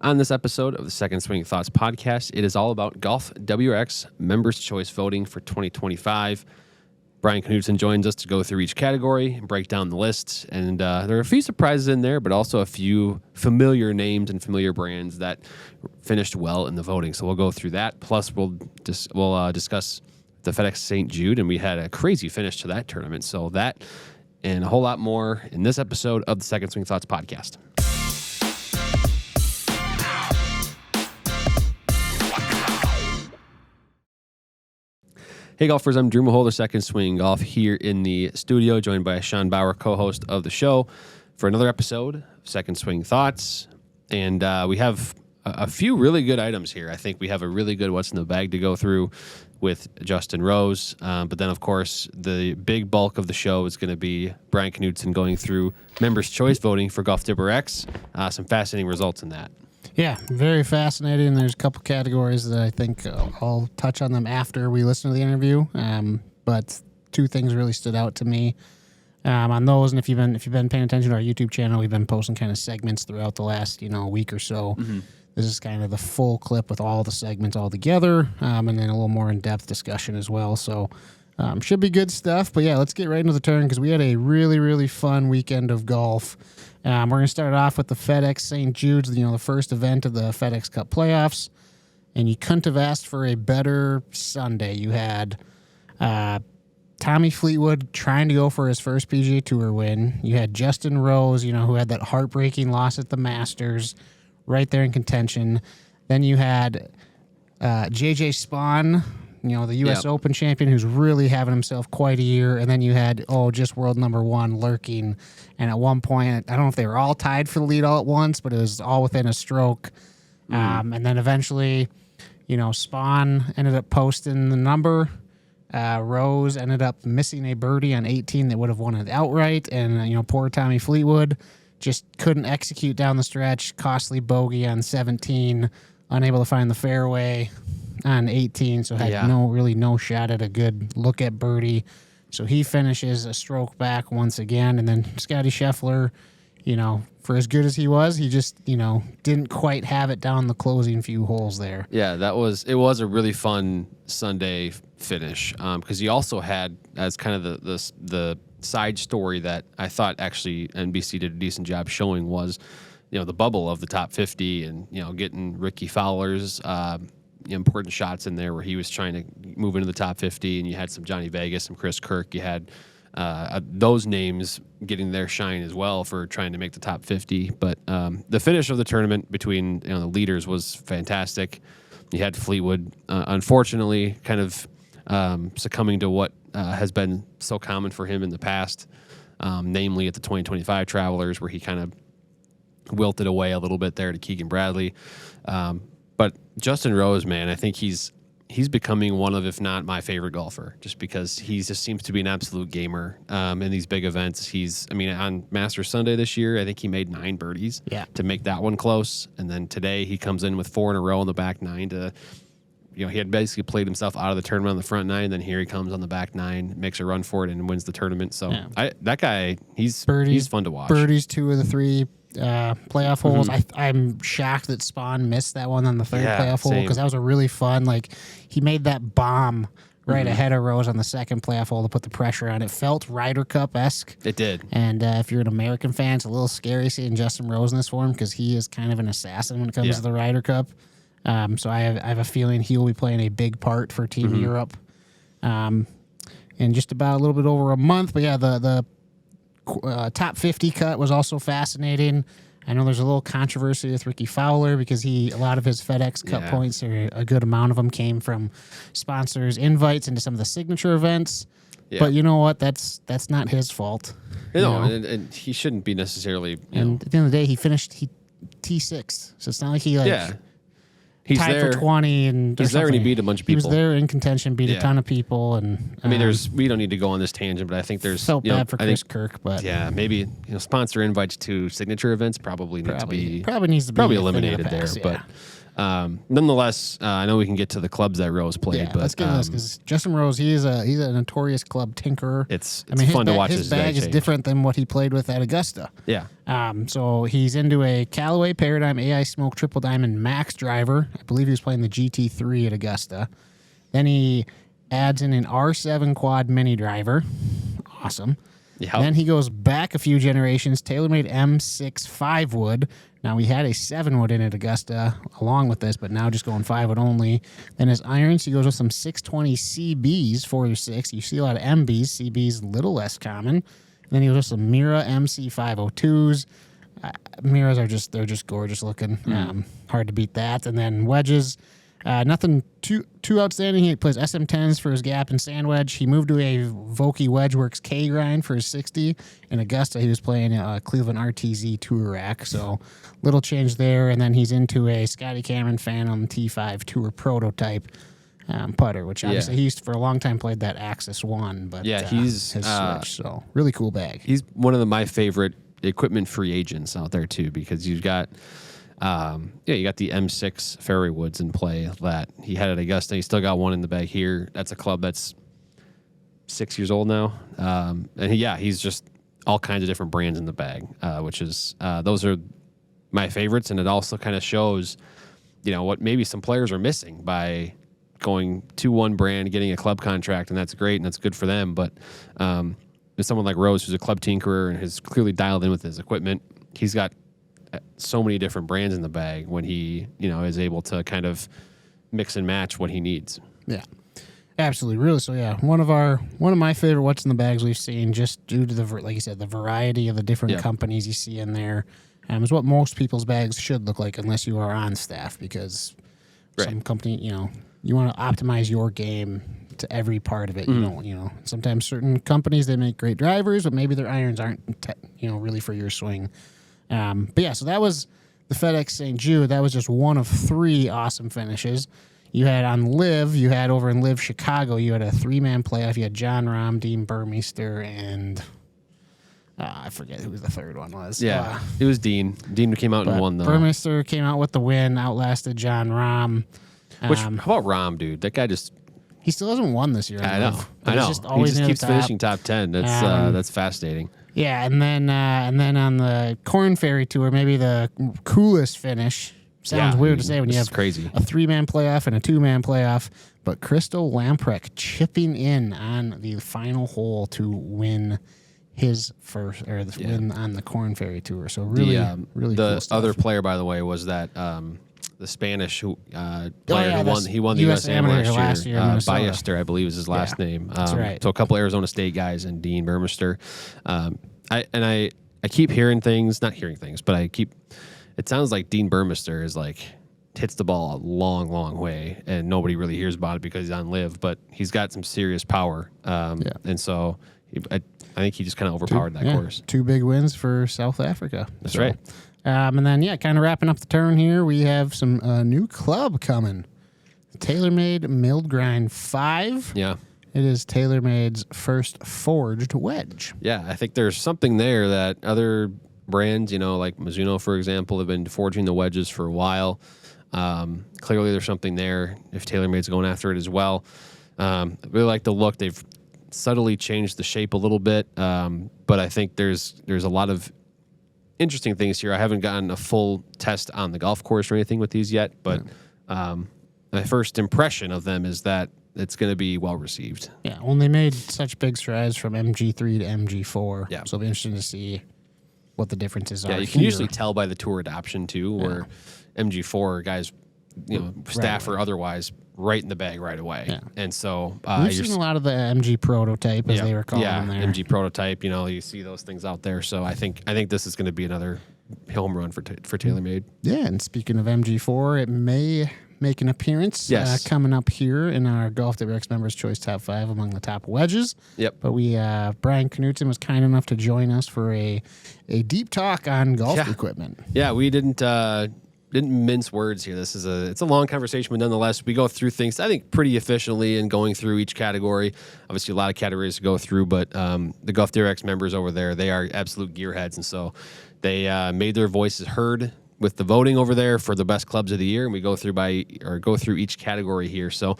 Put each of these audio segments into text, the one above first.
On this episode of the Second Swing Thoughts podcast, it is all about GolfWRX Members Choice Voting for 2025. Brian Knudson joins us to go through each category and break down the list. And there are a few surprises in there, but also a few familiar names and familiar brands that finished well in the voting. So we'll go through that. Plus, we'll discuss the FedEx St. Jude, and we had a crazy finish to that tournament. So that and a whole lot more in this episode of the Second Swing Thoughts podcast. Hey golfers, I'm Drew Mahowald, Second Swing Golf, here in the studio, joined by Sean Bauer, co-host of the show, for another episode of Second Swing Thoughts. And we have a few really good items here. I think we have a really good what's in the bag to go through with Justin Rose. But then, of course, the big bulk of the show is going to be Brian Knudson going through Members' Choice Voting for GolfWRX. Some fascinating results in that. Yeah, very fascinating. There's a couple categories that I think I'll touch on them after we listen to the interview. But two things really stood out to me on those. And if you've been paying attention to our YouTube channel, we've been posting kind of segments throughout the last week or so. Mm-hmm. This is kind of the full clip with all the segments all together, and then a little more in-depth discussion as well. So should be good stuff. But yeah, let's get right into the turn because we had a really, really fun weekend of golf. We're going to start off with the FedEx St. Jude's, the first event of the FedEx Cup playoffs. And you couldn't have asked for a better Sunday. You had Tommy Fleetwood trying to go for his first PGA Tour win. You had Justin Rose, who had that heartbreaking loss at the Masters, right there in contention. Then you had JJ Spaun, the U.S. Open champion, who's really having himself quite a year. And then you had, just world number one lurking. And at one point, I don't know if they were all tied for the lead all at once, but it was all within a stroke. And then eventually, Spaun ended up posting the number. Rose ended up missing a birdie on 18 that would have won it outright. And, poor Tommy Fleetwood just couldn't execute down the stretch. Costly bogey on 17, unable to find the fairway on 18, so had no shot at a good look at birdie. So he finishes a stroke back once again. And then Scotty Scheffler, for as good as he was, he just, didn't quite have it down the closing few holes there. Yeah, it was a really fun Sunday finish because he also had, as kind of the side story that I thought actually NBC did a decent job showing was, the bubble of the top 50 and, getting Ricky Fowler's important shots in there where he was trying to move into the top 50, and you had some Johnny Vegas, some Chris Kirk. You had those names getting their shine as well for trying to make the top 50. But the finish of the tournament between the leaders was fantastic. You had Fleetwood, unfortunately, kind of succumbing to what has been so common for him in the past, namely at the 2025 Travelers, where he kind of wilted away a little bit there to Keegan Bradley. But Justin Rose, man, I think he's becoming one of, if not my favorite golfer, just because he just seems to be an absolute gamer in these big events. On Masters Sunday this year, I think he made 9 birdies to make that one close. And then today he comes in with 4 in a row on the back 9 to, he had basically played himself out of the tournament on the front 9. And then here he comes on the back 9, makes a run for it and wins the tournament. So that guy, he's fun to watch. Birdies 2 of the 3 playoff holes. I'm shocked that Spaun missed that one on the third playoff hole because that was a really fun, he made that bomb right ahead of Rose on the second playoff hole to put the pressure on. It felt Ryder Cup-esque. It did. And if you're an American fan, it's a little scary seeing Justin Rose in this form because he is kind of an assassin when it comes to the Ryder Cup. So I have a feeling he will be playing a big part for Team Europe in just about a little bit over a month. But the top 50 cut was also fascinating. I know there's a little controversy with Ricky Fowler because a lot of his FedEx Cup points, or a good amount of them, came from sponsors' invites into some of the signature events. Yeah. But you know what? That's not his fault. And he shouldn't be necessarily. And at the end of the day, he finished T6, so it's not like he he's tied there for 20 and he's there and he beat a bunch of people. He was there in contention, beat a ton of people, and we don't need to go on this tangent, but I think there's felt bad for Chris Kirk, but maybe sponsor invites to signature events probably needs to be eliminated there. Past, Nonetheless, I know we can get to the clubs that Rose played, Yeah, but let's get into this because Justin Rose, he's a notorious club tinkerer. It's his fun to watch his his bag is different than what he played with at Augusta. Yeah. So he's into a Callaway Paradigm AI Smoke Triple Diamond Max driver. I believe he was playing the GT3 at Augusta. Then he adds in an R7 quad mini driver. Awesome. Yep. Then he goes back a few generations, TaylorMade M6 5 wood. Now, we had a 7 wood in at Augusta along with this, but now just going 5 wood only. Then his irons, he goes with some 620 CBs, 4-6. You see a lot of MBs, CBs a little less common. And then he goes with some Mira MC 502s. Miras they're just gorgeous looking. Hard to beat that. And then wedges. Nothing too outstanding. He plays SM10s for his gap and sand wedge. He moved to a Vokey WedgeWRX K grind for his 60. In Augusta, he was playing a Cleveland RTZ Tour rack, so little change there. And then he's into a Scotty Cameron Phantom T5 Tour prototype putter, which obviously he used to, for a long time played that Axis 1, but he's his switch. So really cool bag. He's one of my favorite equipment free agents out there too, because you've got. You got the M6 Fairway woods in play that he had at Augusta. He still got one in the bag here. That's a club that's 6 years old now. He's just all kinds of different brands in the bag, which is those are my favorites. And it also kind of shows, what maybe some players are missing by going to one brand, getting a club contract, and that's great and that's good for them. But with someone like Rose, who's a club tinkerer and has clearly dialed in with his equipment, he's got so many different brands in the bag when he, is able to kind of mix and match what he needs. Yeah, absolutely. Really. So one of my favorite what's in the bags we've seen, just due to like you said, the variety of the different companies you see in there, is what most people's bags should look like, unless you are on staff, because some company, you want to optimize your game to every part of it. You don't, sometimes certain companies, they make great drivers, but maybe their irons aren't, really for your swing. So that was the FedEx St. Jude. That was just one of 3 awesome finishes. You had on Live, over in Live Chicago, you had a 3-man playoff. You had John Rahm, Dean Burmeister, and I forget who the third one was. Yeah, it was Dean. Dean came out and won, though. Burmeister came out with the win, outlasted John Rahm. How about Rahm, dude? That guy just... He still hasn't won this year. I know. He just keeps finishing top 10. That's fascinating. Yeah, and then on the Corn Ferry Tour, maybe the coolest finish. Sounds weird to say when you have crazy. A 3-man playoff and a 2-man playoff, but Crystal Lamprecht chipping in on the final hole to win his first win on the Corn Ferry Tour. So really cool stuff. The other player, by the way, was that the Spanish player who won the US Amateur last year. Ballester, I believe, is his last name. That's right. So a couple Arizona State guys and Dean Burmeister. I keep hearing things, not hearing things, but it sounds like Dean Burmeister is hits the ball a long, long way, and nobody really hears about it because he's on Live, but he's got some serious power. And so I think he just kind of overpowered that course. 2 big wins for South Africa. That's right. And then, kind of wrapping up the turn here, we have some new club coming. TaylorMade Milled Grind 5. Yeah. It is TaylorMade's first forged wedge. Yeah, I think there's something there that other brands, like Mizuno, for example, have been forging the wedges for a while. Clearly there's something there if TaylorMade's going after it as well. I really like the look. They've subtly changed the shape a little bit, but I think there's a lot of interesting things here. I haven't gotten a full test on the golf course or anything with these yet, but my first impression of them is that it's going to be well received. Yeah, well, they made such big strides from MG3 to MG4. Yeah. So it'll be interesting to see what the differences are. Yeah, you can usually tell by the tour adoption too, where MG4 guys, staff or otherwise, right in the bag right away. Yeah. And so we've seen a lot of the MG prototype, as they were calling them there. MG prototype. You see those things out there. So I think this is going to be another home run for TaylorMade. Yeah, and speaking of MG4, it may make an appearance coming up here in our GolfWRX Members Choice Top 5 among the top wedges. Yep. But Brian Knudson was kind enough to join us for a deep talk on golf equipment. Yeah, we didn't mince words here. It's a long conversation, but nonetheless, we go through things, I think, pretty efficiently in going through each category. Obviously, a lot of categories to go through, but the GolfWRX members over there, they are absolute gearheads, and so they made their voices heard with the voting over there for the best clubs of the year, and we go through each category here. So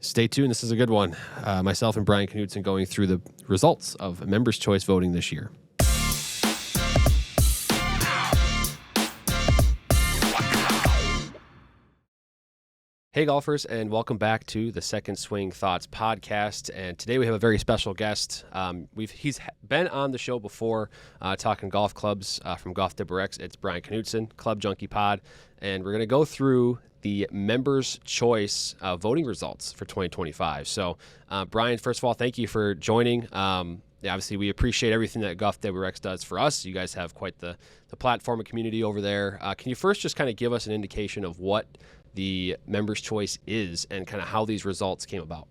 stay tuned. This is a good one. Myself and Brian Knudson going through the results of Members Choice Voting this year. Hey golfers, and welcome back to the Second Swing Thoughts podcast. And today we have a very special guest. He's been on the show before talking golf clubs from GolfWRX. It's Brian Knudson, Club Junkie Pod, and we're going to go through the Members Choice voting results for 2025. So, Brian, first of all, thank you for joining. Obviously, we appreciate everything that GolfWRX does for us. You guys have quite the platform and community over there. Can you first just kind of give us an indication of what the Members Choice is and kind of how these results came about?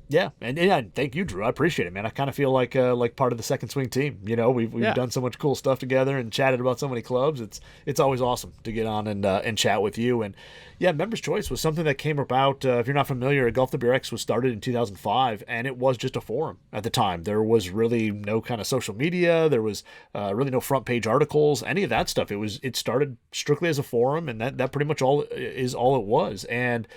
Yeah, and thank you, Drew. I appreciate it, man. I kind of feel like part of the Second Swing team. You know, we've done so much cool stuff together and chatted about so many clubs. It's always awesome to get on and chat with you. And yeah, Members Choice was something that came about. If you're not familiar, GolfWRX was started in 2005, and it was just a forum at the time. There was really no kind of social media. There was really no front page articles, any of that stuff. It started strictly as a forum, and that pretty much all it was. And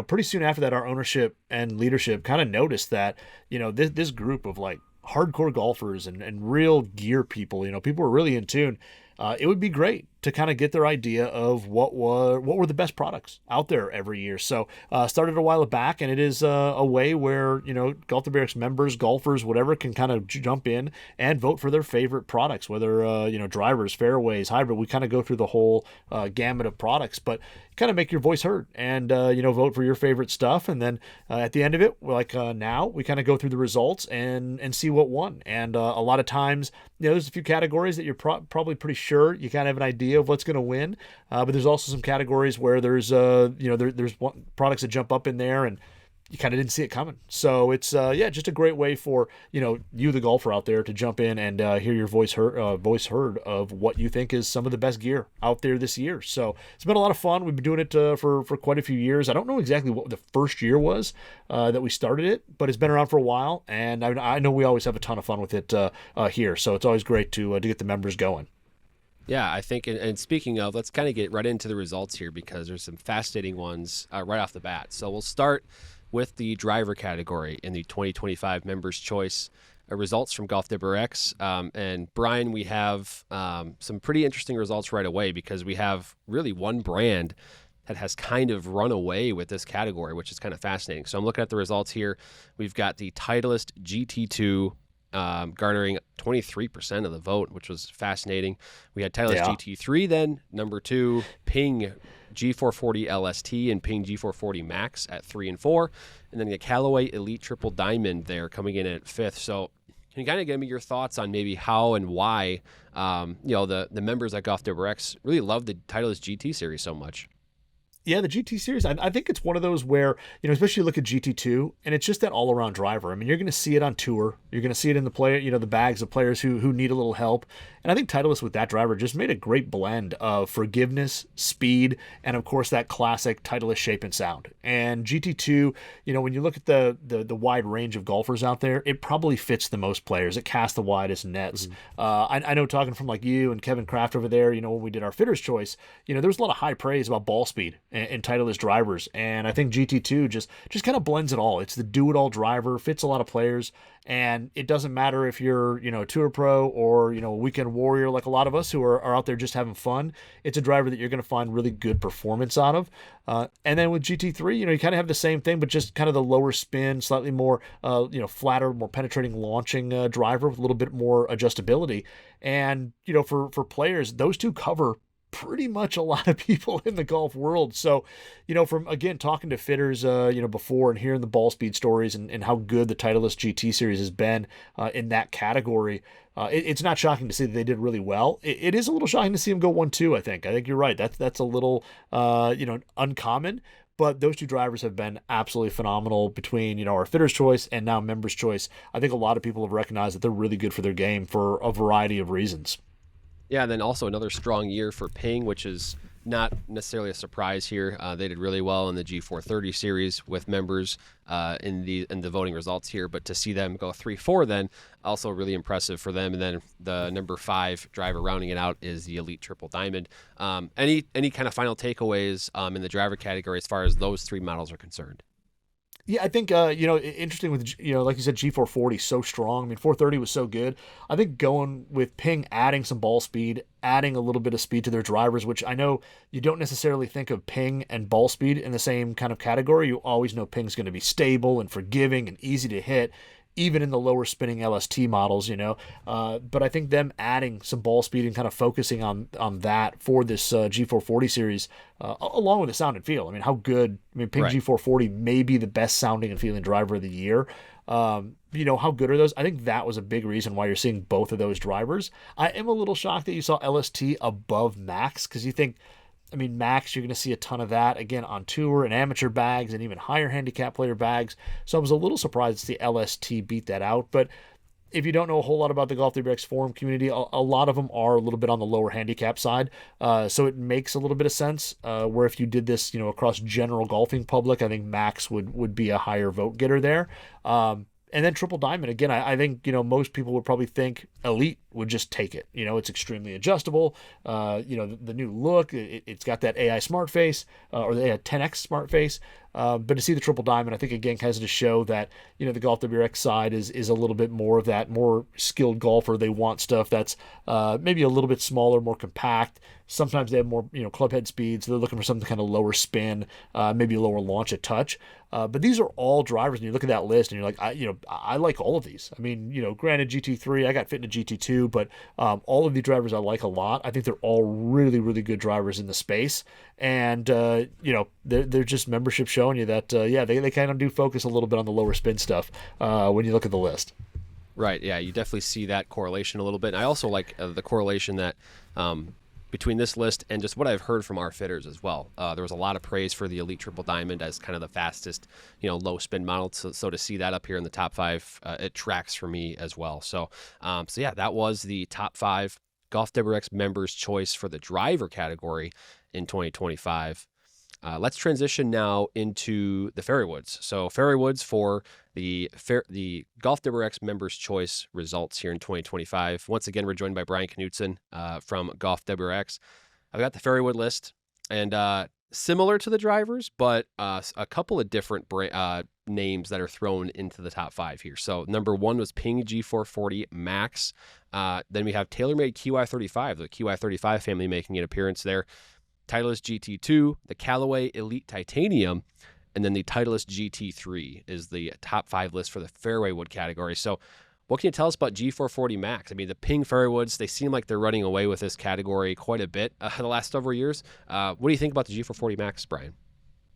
pretty soon after that, our ownership and leadership kind of noticed that, this group of like hardcore golfers and real gear people, people were really in tune. It would be great to kind of get their idea of what were the best products out there every year. So started a while back, and it is a way where, GolfWRX members, golfers, whatever, can kind of jump in and vote for their favorite products, whether, drivers, fairways, hybrid. We kind of go through the whole gamut of products, but kind of make your voice heard and, vote for your favorite stuff. And then at the end of it, now we kind of go through the results and see what won. And a lot of times, there's a few categories that you're probably pretty sure you kind of have an idea of what's going to win. But there's also some categories where there's products that jump up in there and you kind of didn't see it coming. So it's just a great way for you, the golfer out there, to jump in and hear your voice heard of what you think is some of the best gear out there this year. So it's been a lot of fun. We've been doing it for quite a few years. I don't know exactly what the first year was that we started it, but it's been around for a while, and I know we always have a ton of fun with it here. So it's always great to get the members going. Yeah, I think, and speaking of, let's kind of get right into the results here because there's some fascinating ones right off the bat. So we'll start with the driver category in the 2025 Members Choice results from GolfWRX. And Brian, we have some pretty interesting results right away because we have really one brand that has kind of run away with this category, which is kind of fascinating. So I'm looking at the results here. We've got the Titleist GT2 garnering 23% of the vote, which was fascinating. We had Titleist GT3 then, number 2, Ping G440 LST and Ping G440 Max at 3 and 4, and then the Callaway Elite Triple Diamond there coming in at 5th. So can you kind of give me your thoughts on maybe how and why the members at GolfWRX really love the Titleist GT series so much? Yeah, the GT series, I think it's one of those where, especially look at GT2, and it's just that all-around driver. I mean, you're going to see it on tour. You're going to see it in the player, the bags of players who need a little help. And I think Titleist with that driver just made a great blend of forgiveness, speed, and of course that classic Titleist shape and sound. And GT2, when you look at the wide range of golfers out there, it probably fits the most players. It casts the widest nets. I know, talking from like you and Kevin Kraft over there, when we did our Fitter's Choice, there was a lot of high praise about ball speed and Titleist drivers. And I think GT2 just kind of blends it all. It's the do-it-all driver, fits a lot of players. And it doesn't matter if you're, a tour pro or, a weekend warrior like a lot of us who are out there just having fun. It's a driver that you're going to find really good performance out of. And then with GT3, you kind of have the same thing, but just kind of the lower spin, slightly more, flatter, more penetrating launching driver with a little bit more adjustability. And, for players, those two cover pretty much a lot of people in the golf world. So, from, again, talking to fitters, before and hearing the ball speed stories and how good the Titleist GT series has been in that category, it's not shocking to see that they did really well. It is a little shocking to see them go 1-2, I think. I think you're right. That's a little, uncommon. But those two drivers have been absolutely phenomenal between, our Fitter's Choice and now Members Choice. I think a lot of people have recognized that they're really good for their game for a variety of reasons. Yeah, and then also another strong year for Ping, which is not necessarily a surprise here. They did really well in the G430 series with members in the voting results here, but to see them go 3-4 then also really impressive for them. And then the number 5 driver rounding it out is the Elite Triple Diamond. Any kind of final takeaways in the driver category as far as those 3 models are concerned? Yeah, I think, interesting with, like you said, G440 so strong. I mean, 430 was so good. I think going with Ping adding some ball speed, adding a little bit of speed to their drivers, which I know you don't necessarily think of Ping and ball speed in the same kind of category. You always know Ping's going to be stable and forgiving and easy to hit, even in the lower spinning LST models, But I think them adding some ball speed and kind of focusing on that for this G440 series, along with the sound and feel. I mean, how good, Ping Right. G440 may be the best sounding and feeling driver of the year. How good are those? I think that was a big reason why you're seeing both of those drivers. I am a little shocked that you saw LST above Max, because you think, Max, you're going to see a ton of that, again, on tour and amateur bags and even higher handicap player bags. So I was a little surprised to see LST beat that out. But if you don't know a whole lot about the GolfWRX forum community, a lot of them are a little bit on the lower handicap side. So it makes a little bit of sense where if you did this, across general golfing public, I think Max would be a higher vote getter there. And then Triple Diamond, again, I think, most people would probably think Elite would just take it. It's extremely adjustable. The new look, it's got that AI smart face, or the AI 10X smart face. But to see the Triple Diamond, I think, again, has to show that, the GolfWRX side is a little bit more of that more skilled golfer. They want stuff that's maybe a little bit smaller, more compact. Sometimes they have more, club head speed, so they're looking for something kind of lower spin, maybe a lower launch at touch. But these are all drivers, and you look at that list, and you're like, I like all of these. Granted, GT3, I got fit into GT2, but all of the drivers I like a lot. I think they're all really, really good drivers in the space. And, they're just membership showing you that, they kind of do focus a little bit on the lower spin stuff when you look at the list. Right. Yeah, you definitely see that correlation a little bit. And I also like the correlation that between this list and just what I've heard from our fitters as well. There was a lot of praise for the Elite Triple Diamond as kind of the fastest, low spin model. So to see that up here in the top 5, it tracks for me as well. So yeah, that was the top 5 GolfWRX Members Choice for the driver category in 2025. Let's transition now into the Fairway Woods. So Fairway Woods for the GolfWRX Members Choice results here in 2025. Once again, we're joined by Brian Knudson from GolfWRX. I've got the Fairway Wood list, and similar to the drivers, but a couple of different names that are thrown into the top 5 here. So number 1 was Ping G440 Max. Then we have TaylorMade QI35, the QI35 family making an appearance there. Titleist GT2, the Callaway Elite Titanium, and then the Titleist GT3 is the top 5 list for the Fairway Wood category. So what can you tell us about G440 Max? The Ping Fairway Woods, they seem like they're running away with this category quite a bit the last several years. What do you think about the G440 Max, Brian?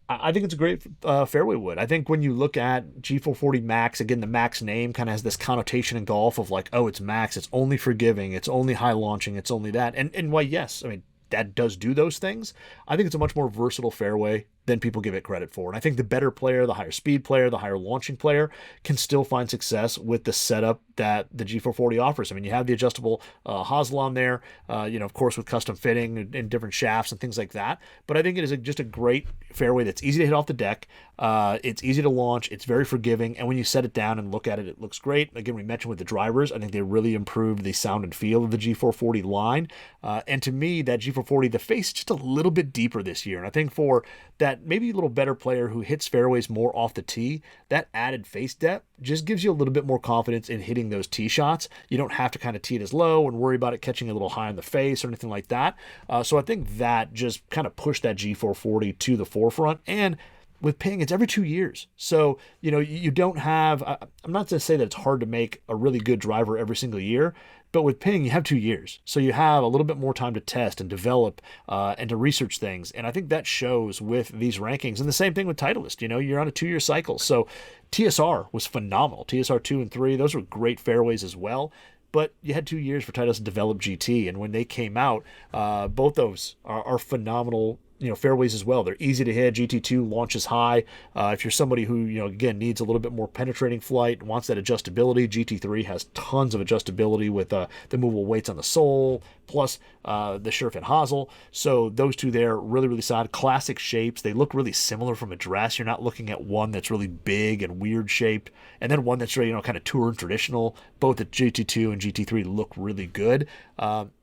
I think it's a great fairway wood. I think when you look at G440 Max, again, the Max name kind of has this connotation in golf of like, oh, it's Max, it's only forgiving, it's only high launching, it's only that. And why, yes, that does do those things. I think it's a much more versatile fairway than people give it credit for. And I think the better player, the higher speed player, the higher launching player can still find success with the setup that the G440 offers. You have the adjustable hosel on there, of course, with custom fitting and different shafts and things like that. But I think it is just a great fairway that's easy to hit off the deck. It's easy to launch. It's very forgiving. And when you set it down and look at it, it looks great. Again, we mentioned with the drivers, I think they really improved the sound and feel of the G440 line. And to me, that G440, the face is just a little bit deeper this year. And I think for that maybe a little better player who hits fairways more off the tee, that added face depth just gives you a little bit more confidence in hitting those tee shots. You don't have to kind of tee it as low and worry about it catching a little high in the face or anything like that. So I think that just kind of pushed that G440 to the forefront. And with Ping, it's every 2 years. So, you don't have, I'm not to say that it's hard to make a really good driver every single year, but with Ping, you have 2 years. So you have a little bit more time to test and develop and to research things. And I think that shows with these rankings. And the same thing with Titleist. You're on a 2-year cycle. So TSR was phenomenal. TSR 2 and 3, those were great fairways as well. But you had 2 years for Titleist to develop GT. And when they came out, both those are phenomenal fairways as well. They're easy to hit. GT2 launches high. If you're somebody who, again, needs a little bit more penetrating flight, wants that adjustability, GT3 has tons of adjustability with the movable weights on the sole, plus the Sure-Fit hosel. So those two there, really, really solid. Classic shapes. They look really similar from address. You're not looking at one that's really big and weird shaped, and then one that's really, kind of tour and traditional. Both the GT2 and GT3 look really good.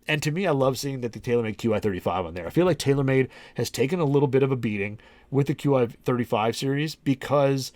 And to me, I love seeing that the TaylorMade QI35 on there. I feel like TaylorMade has taken a little bit of a beating with the QI35 series because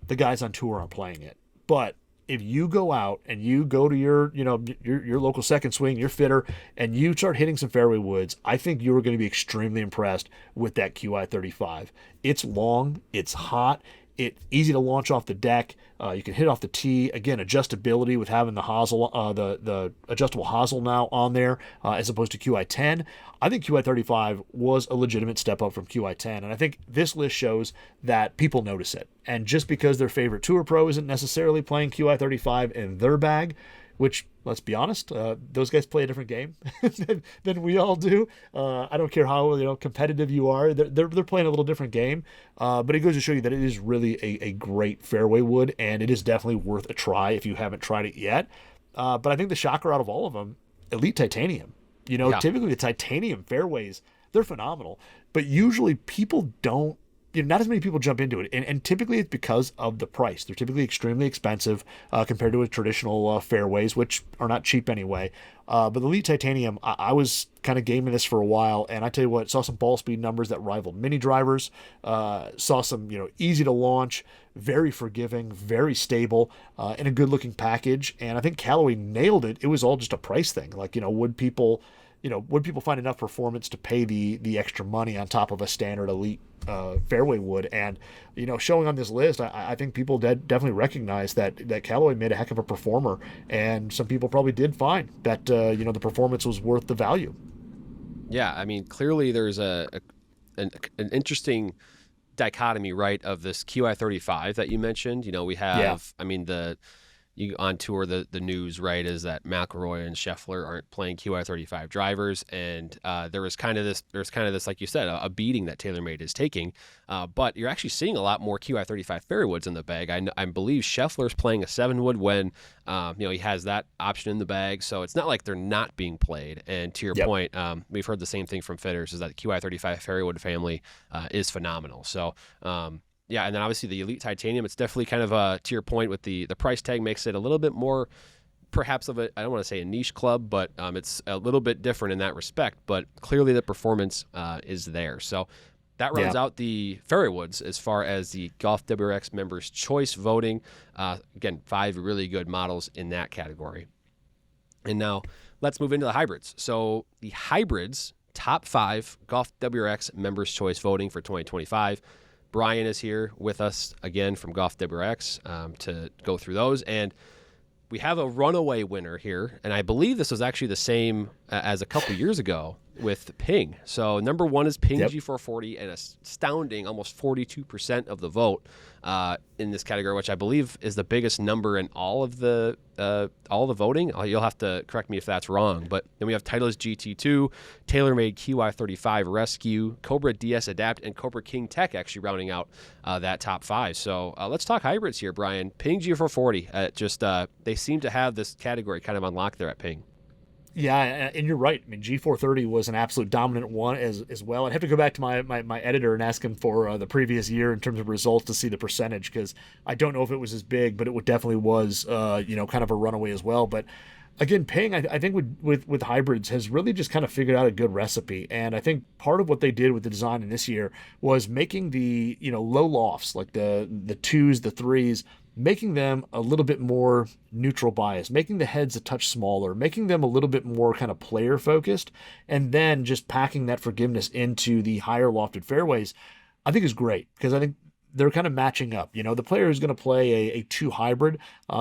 the guys on tour aren't playing it. But if you go out and you go to your local second swing, your fitter, and you start hitting some fairway woods, I think you're going to be extremely impressed with that QI35. It's long, it's hot, it's easy to launch off the deck. You can hit off the tee. Again, adjustability with having the hosel, the adjustable hosel now on there as opposed to QI10. I think QI35 was a legitimate step up from QI10, and I think this list shows that people notice it. And just because their favorite tour pro isn't necessarily playing QI35 in their bag, which, let's be honest, those guys play a different game than we all do. I don't care how competitive you are; they're playing a little different game. But it goes to show you that it is really a great fairway wood, and it is definitely worth a try if you haven't tried it yet. But I think the shocker out of all of them, Elite Titanium. Typically the titanium fairways, they're phenomenal, but usually people don't. Not as many people jump into it, and typically it's because of the price. They're typically extremely expensive compared to traditional fairways, which are not cheap anyway. But the Elite Titanium, I was kind of gaming this for a while, and I tell you what, saw some ball speed numbers that rivaled mini drivers. Saw some, easy to launch, very forgiving, very stable, and a good looking package. And I think Callaway nailed it. It was all just a price thing. Like, would people find enough performance to pay the extra money on top of a standard Elite fairway wood? And showing on this list, I think people definitely recognize that Callaway made a heck of a performer, and some people probably did find that the performance was worth the value. Yeah, I mean, clearly there's an interesting dichotomy, right, of this QI35 that you mentioned. We have, I mean, on tour, the news, right, is that McIlroy and Scheffler aren't playing QI35 drivers, and there's kind of this, like you said, a beating that TaylorMade is taking. But you're actually seeing a lot more QI35 fairway woods in the bag. I believe Scheffler's playing a 7-wood when he has that option in the bag, so it's not like they're not being played. And to your point, we've heard the same thing from fitters, is that the QI35 fairway wood family is phenomenal. So. Yeah, and then obviously the Elite Titanium, it's definitely kind of, to your point, with the price tag makes it a little bit more, perhaps of a, I don't want to say a niche club, but it's a little bit different in that respect. But clearly the performance is there. So that rounds out the fairway woods as far as the GolfWRX Members Choice Voting. Again, 5 really good models in that category. And now let's move into the hybrids. So the hybrids, top 5 GolfWRX Members Choice Voting for 2025. Brian is here with us again from GolfWRX to go through those. And we have a runaway winner here. And I believe this was actually the same as a couple years ago with Ping. So number 1 is Ping G440, and astounding almost 42% of the vote in this category, which I believe is the biggest number in all the voting. You'll have to correct me if that's wrong. But then we have Titleist GT2, TaylorMade QI35 Rescue, Cobra DS Adapt, and Cobra King Tech actually rounding out that top 5. So let's talk hybrids here, Brian. Ping G440, they seem to have this category kind of unlocked there at Ping. Yeah, and you're right. I mean, G430 was an absolute dominant one as well. I'd have to go back to my editor and ask him for the previous year in terms of results to see the percentage, because I don't know if it was as big, but it definitely was, kind of a runaway as well. But again, Ping, I think with hybrids has really just kind of figured out a good recipe. And I think part of what they did with the design in this year was making the, low lofts, like the 2s, the 3s, making them a little bit more neutral bias, making the heads a touch smaller, making them a little bit more kind of player focused, and then just packing that forgiveness into the higher lofted fairways, I think is great, because I think they're kind of matching up. The player who's going to play a 2 hybrid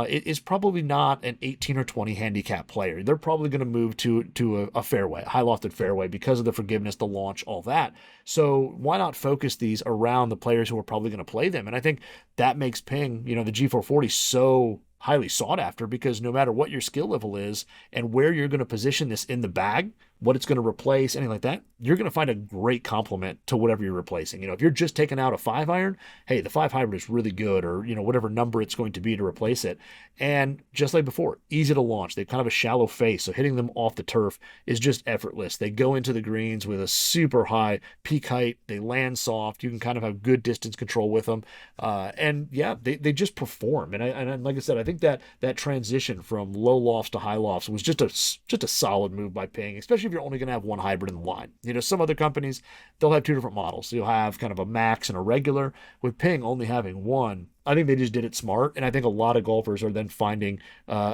is probably not an 18 or 20 handicap player. They're probably going to move to a fairway, a high lofted fairway, because of the forgiveness, the launch, all that. So why not focus these around the players who are probably going to play them? And I think that makes Ping, the G440 so highly sought after, because no matter what your skill level is and where you're going to position this in the bag, what it's going to replace, anything like that, you're going to find a great complement to whatever you're replacing. If you're just taking out a 5-iron, hey, the 5 hybrid is really good, or, whatever number it's going to be to replace it. And just like before, easy to launch. They've kind of a shallow face, so hitting them off the turf is just effortless. They go into the greens with a super high peak height. They land soft. You can kind of have good distance control with them. And yeah, they just perform. And like I said, I think that transition from low lofts to high lofts was just a solid move by Ping, especially if you're only going to have one hybrid in the line. Some other companies, they'll have two different models. So you'll have kind of a max and a regular. With Ping only having one, I think they just did it smart. And I think a lot of golfers are then finding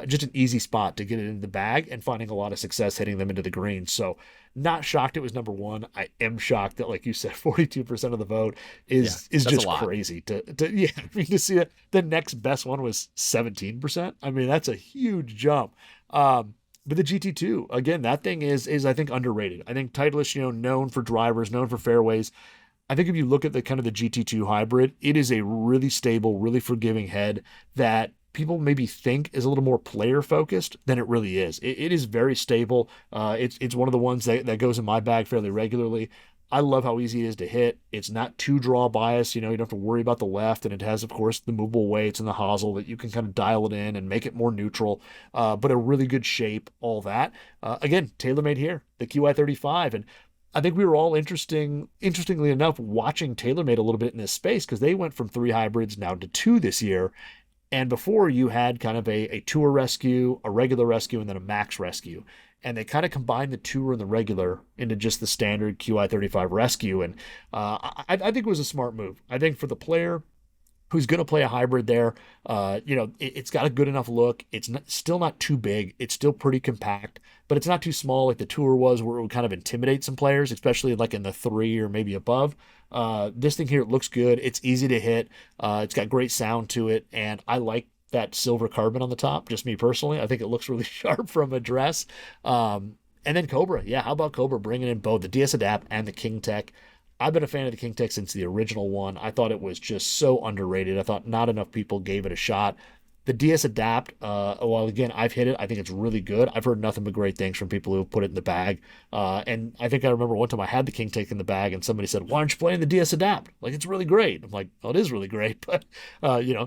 just an easy spot to get it into the bag and finding a lot of success hitting them into the greens. So not shocked it was number one. I am shocked that, like you said, 42% of the vote is just crazy to see it. The next best one was 17%. I mean, that's a huge jump. But the GT2, again, that thing is I think underrated. I think Titleist, known for drivers, known for fairways. I think if you look at the kind of the GT2 hybrid, it is a really stable, really forgiving head that people maybe think is a little more player focused than it really is. It is very stable. It's one of the ones that goes in my bag fairly regularly. I love how easy it is to hit. It's not too draw bias. You don't have to worry about the left, and it has, of course, the movable weights and the hosel that you can kind of dial it in and make it more neutral, but a really good shape, all that. Again, TaylorMade here, the QI35, and I think we were all interestingly enough, watching TaylorMade a little bit in this space because they went from 3 hybrids now to 2 this year. And before you had kind of a tour rescue, a regular rescue, and then a max rescue. And they kind of combined the tour and the regular into just the standard QI35 rescue. And I think it was a smart move. I think for the player who's going to play a hybrid there, it's got a good enough look. It's still not too big. It's still pretty compact, but it's not too small like the tour was, where it would kind of intimidate some players, especially like in the 3 or maybe above. This thing here, it looks good. It's easy to hit. It's got great sound to it. And I like that silver carbon on the top, just me personally. I think it looks really sharp from address. And then Cobra. Yeah, how about Cobra bringing in both the DS Adapt and the King Tech? I've been a fan of the King Tech since the original one. I thought it was just so underrated. I thought not enough people gave it a shot. The DS Adapt, well, again, I've hit it. I think it's really good. I've heard nothing but great things from people who have put it in the bag. And I think I remember one time I had the King Tech in the bag and somebody said, "Why aren't you playing the DS Adapt? Like, it's really great." I'm like, "Oh, it is really great," but,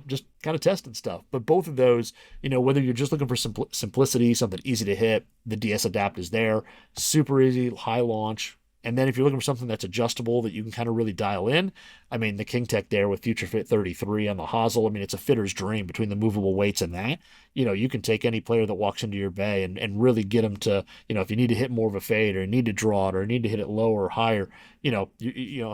just kind of testing stuff. But both of those, whether you're just looking for simplicity, something easy to hit, the DS Adapt is there. Super easy, high launch. And then if you're looking for something that's adjustable that you can kind of really dial in, I mean, the King Tech there with Future Fit 33 on the hosel, I mean, it's a fitter's dream between the movable weights and that. You can take any player that walks into your bay and really get them to, if you need to hit more of a fade or you need to draw it or need to hit it lower or higher,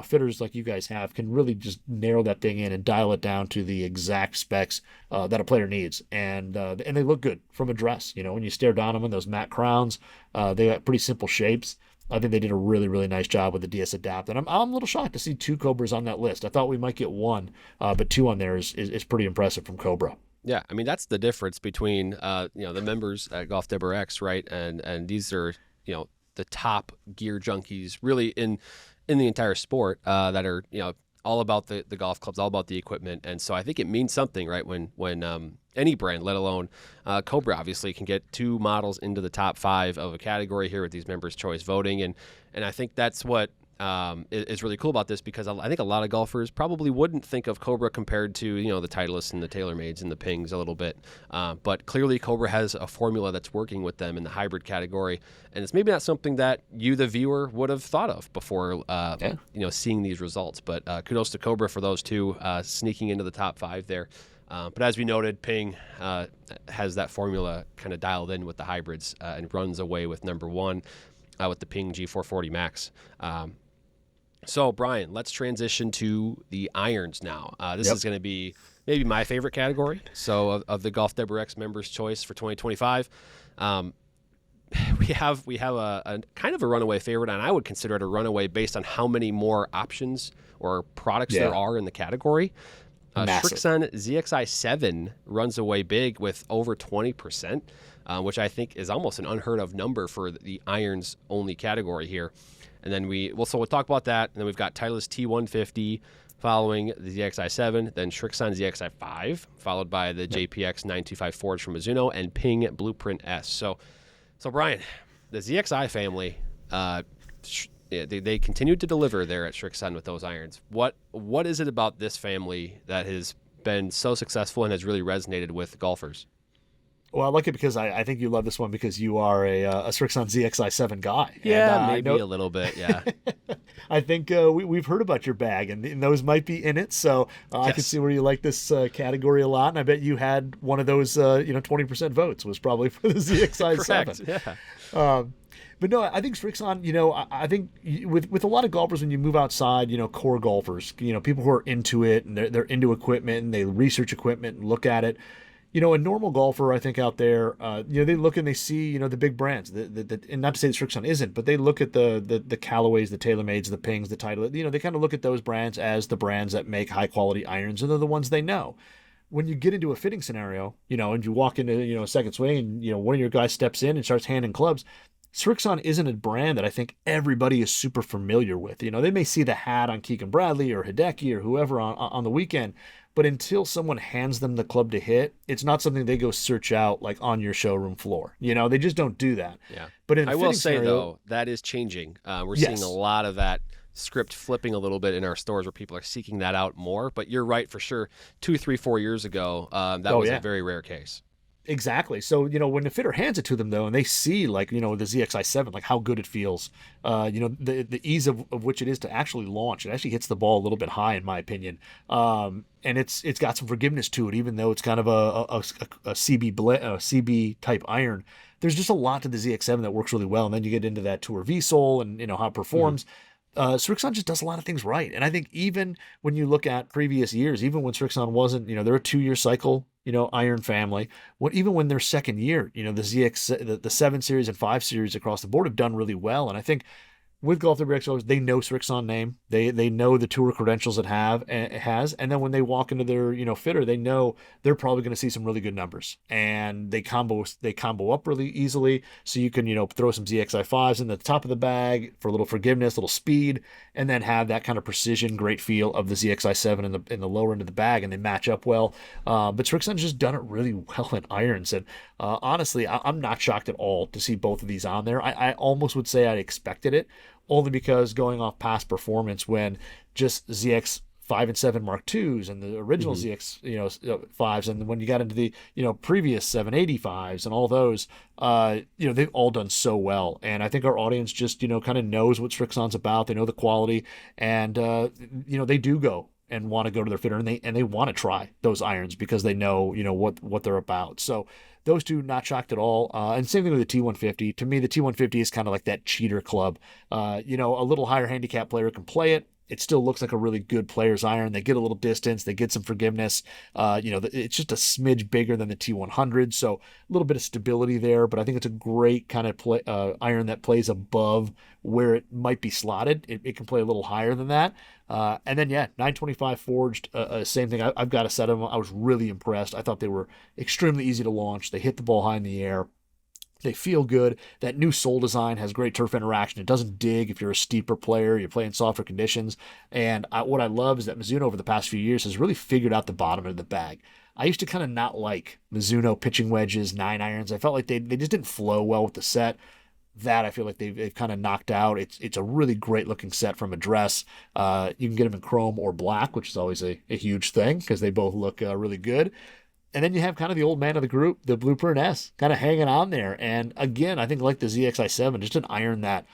fitters like you guys have can really just narrow that thing in and dial it down to the exact specs that a player needs. And they look good from address. When you stare down them in those matte crowns, they got pretty simple shapes. I think they did a really, really nice job with the DS Adapt. And I'm a little shocked to see 2 Cobras on that list. I thought we might get 1, but 2 on there is pretty impressive from Cobra. Yeah, I mean, that's the difference between, the members at GolfWRX, right? And these are, the top gear junkies really in the entire sport that are, all about the golf clubs, all about the equipment. And so I think it means something, right? When any brand, let alone Cobra, obviously can get 2 models into the top 5 of a category here with these members' choice voting. And I think that's what is really cool about this, because I think a lot of golfers probably wouldn't think of Cobra compared to, the Titleists and the TaylorMades and the Pings a little bit. But clearly Cobra has a formula that's working with them in the hybrid category. And it's maybe not something that you, the viewer, would have thought of before, seeing these results. But kudos to Cobra for those 2 sneaking into the top 5 there. But as we noted, Ping has that formula kind of dialed in with the hybrids and runs away with number 1 with the Ping G440 Max. So, Brian, let's transition to the irons now. This is going to be maybe my favorite category. So, of the GolfWRX Members Choice for 2025, we have a kind of a runaway favorite, and I would consider it a runaway based on how many more options or products there are in the category. Srixon ZXi7 runs away big with over 20%, which I think is almost an unheard of number for the irons only category here. And then we'll talk about that. And then we've got Titleist T150 following the ZXi7, then Srixon ZXi5, followed by the JPX 925 Forge from Mizuno, and Ping Blueprint S. So Brian, the ZXi family, They continued to deliver there at Srixon with those irons. What is it about this family that has been so successful and has really resonated with golfers? Well, I like it because I think you love this one because you are a Srixon ZXi7 guy. Yeah, and, maybe a little bit, yeah. I think we've heard about your bag, and those might be in it. So I can see where you like this category a lot. And I bet you had one of those, 20% votes was probably for the ZXi7. Correct, yeah. But no, I think Srixon, I think with a lot of golfers, when you move outside, core golfers, people who are into it and they're into equipment and they research equipment and look at it. A normal golfer, I think out there, they look and they see, the big brands, and not to say that Srixon isn't, but they look at the Callaways, the TaylorMades, the Pings, the Titleist, they kind of look at those brands as the brands that make high quality irons, and they're the ones they know. When you get into a fitting scenario, and you walk into, a second swing and, one of your guys steps in and starts handing clubs, Srixon isn't a brand that I think everybody is super familiar with. They may see the hat on Keegan Bradley or Hideki or whoever on the weekend, but until someone hands them the club to hit, it's not something they go search out like on your showroom floor. They just don't do that. Yeah. But in I will say though, that is changing. We're seeing a lot of that script flipping a little bit in our stores where people are seeking that out more. But you're right for sure. 2, 3, 4 years ago, that was a very rare case. Exactly. So, when the fitter hands it to them, though, and they see, like, the ZXi7, like how good it feels, the ease of which it is to actually launch. It actually hits the ball a little bit high, in my opinion. And it's got some forgiveness to it, even though it's kind of a CB type iron. There's just a lot to the ZX7 that works really well. And then you get into that Tour V-Sole and, how it performs. Srixon just does a lot of things right. And I think even when you look at previous years, even when Srixon wasn't, they're a 2-year cycle, iron family. Even when their second year, the ZX, the 7 series and 5 series across the board have done really well. And I think with GolfWRX, they know Srixon name. They know the tour credentials it has. And then when they walk into their, fitter, they know they're probably going to see some really good numbers. And they combo up really easily. So you can, throw some ZXi5s in the top of the bag for a little forgiveness, little speed, and then have that kind of precision, great feel of the ZXi7 in the lower end of the bag, and they match up well. But Srixon's just done it really well in irons. And honestly, I'm not shocked at all to see both of these on there. I almost would say I expected it, only because going off past performance when just ZX 5 and 7 Mark IIs and the original ZX 5s, and when you got into the previous 785s and all those, they've all done so well. And I think our audience just kind of knows what Srixon's about. They know the quality, and they do go and want to go to their fitter, and they want to try those irons because they know what they're about. So those two, not shocked at all. And same thing with the T150. To me, the T150 is kind of like that cheater club. A little higher handicap player can play it. It still looks like a really good player's iron. They get a little distance. They get some forgiveness. It's just a smidge bigger than the T100. So a little bit of stability there, but I think it's a great kind of iron that plays above where it might be slotted. It can play a little higher than that. And then, 925 forged, same thing. I've got a set of them. I was really impressed. I thought they were extremely easy to launch. They hit the ball high in the air. They feel good. That new sole design has great turf interaction. It doesn't dig if you're a steeper player, you're playing softer conditions. And what I love is that Mizuno over the past few years has really figured out the bottom of the bag. I used to kind of not like Mizuno pitching wedges, 9 irons. I felt like they just didn't flow well with the set. That I feel like they've kind of knocked out. It's a really great looking set from Address. You can get them in chrome or black, which is always a huge thing because they both look really good. And then you have kind of the old man of the group, the Blueprint S, kind of hanging on there. And again, I think like the ZXi7, just an iron that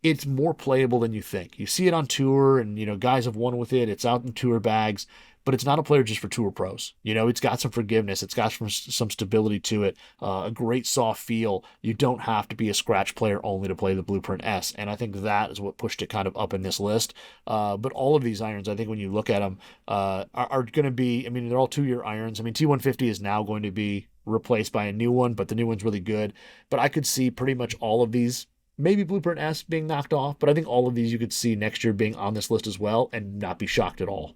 it's more playable than you think. You see it on tour, and guys have won with it. It's out in tour bags, but it's not a player just for tour pros. It's got some forgiveness. It's got some stability to it, a great soft feel. You don't have to be a scratch player only to play the Blueprint S. And I think that is what pushed it kind of up in this list. But all of these irons, I think when you look at them, are going to be, they're all 2-year irons. T150 is now going to be replaced by a new one, but the new one's really good. But I could see pretty much all of these, maybe Blueprint S being knocked off, but I think all of these you could see next year being on this list as well and not be shocked at all.